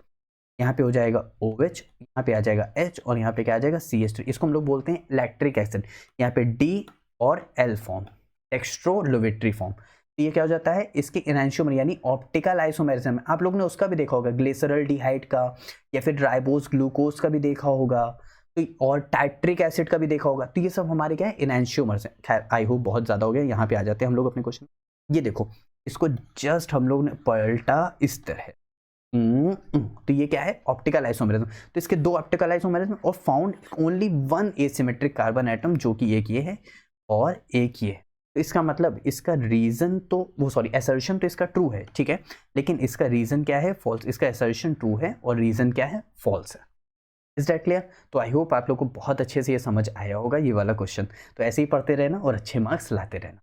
यहाँ पे हो जाएगा OH, यहाँ पे आ जाएगा H, और यहाँ पे क्या आ जाएगा CH3। इसको हम लोग बोलते हैं लैक्टिक एसिड। यहाँ पे D और L फॉर्म, डेक्स्ट्रोलुविट्री फॉर्म। तो ये क्या हो जाता है, इसके इनैंशियोमर यानी ऑप्टिकल आइसोमेरिज्म। आप लोग ने उसका भी देखा होगा, ग्लिसरॉल्डिहाइड का, या फिर राइबोस ग्लूकोज का भी देखा होगा, तो और टाइट्रिक एसिड का भी देखा होगा। तो ये सब हमारे क्या है, इनैंशियोमर्स हैं। खैर आई होप बहुत ज़्यादा हो गया, यहाँ पे आ जाते हैं हम लोग अपने क्वेश्चन। ये देखो, इसको जस्ट हम लोग ने पलटा इस तरह। तो ये क्या है, ऑप्टिकल आइसोमेरिज्म। तो इसके दो ऑप्टिकल आइसोमेरिज्म, और found only one asymmetric carbon atom, जो कि एक ये है और एक ये। तो इसका मतलब, इसका रीजन तो वो सॉरी असर्शन तो इसका ट्रू है, ठीक है, लेकिन इसका रीजन क्या है, फॉल्स। इसका असर्शन ट्रू है और रीजन क्या है, फॉल्स है। Is that clear? तो आई होप आप लोग को बहुत अच्छे से ये समझ आया होगा ये वाला क्वेश्चन। तो ऐसे ही पढ़ते रहना और अच्छे मार्क्स लाते रहना।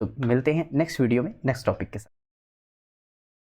तो मिलते हैं नेक्स्ट वीडियो में नेक्स्ट टॉपिक के साथ।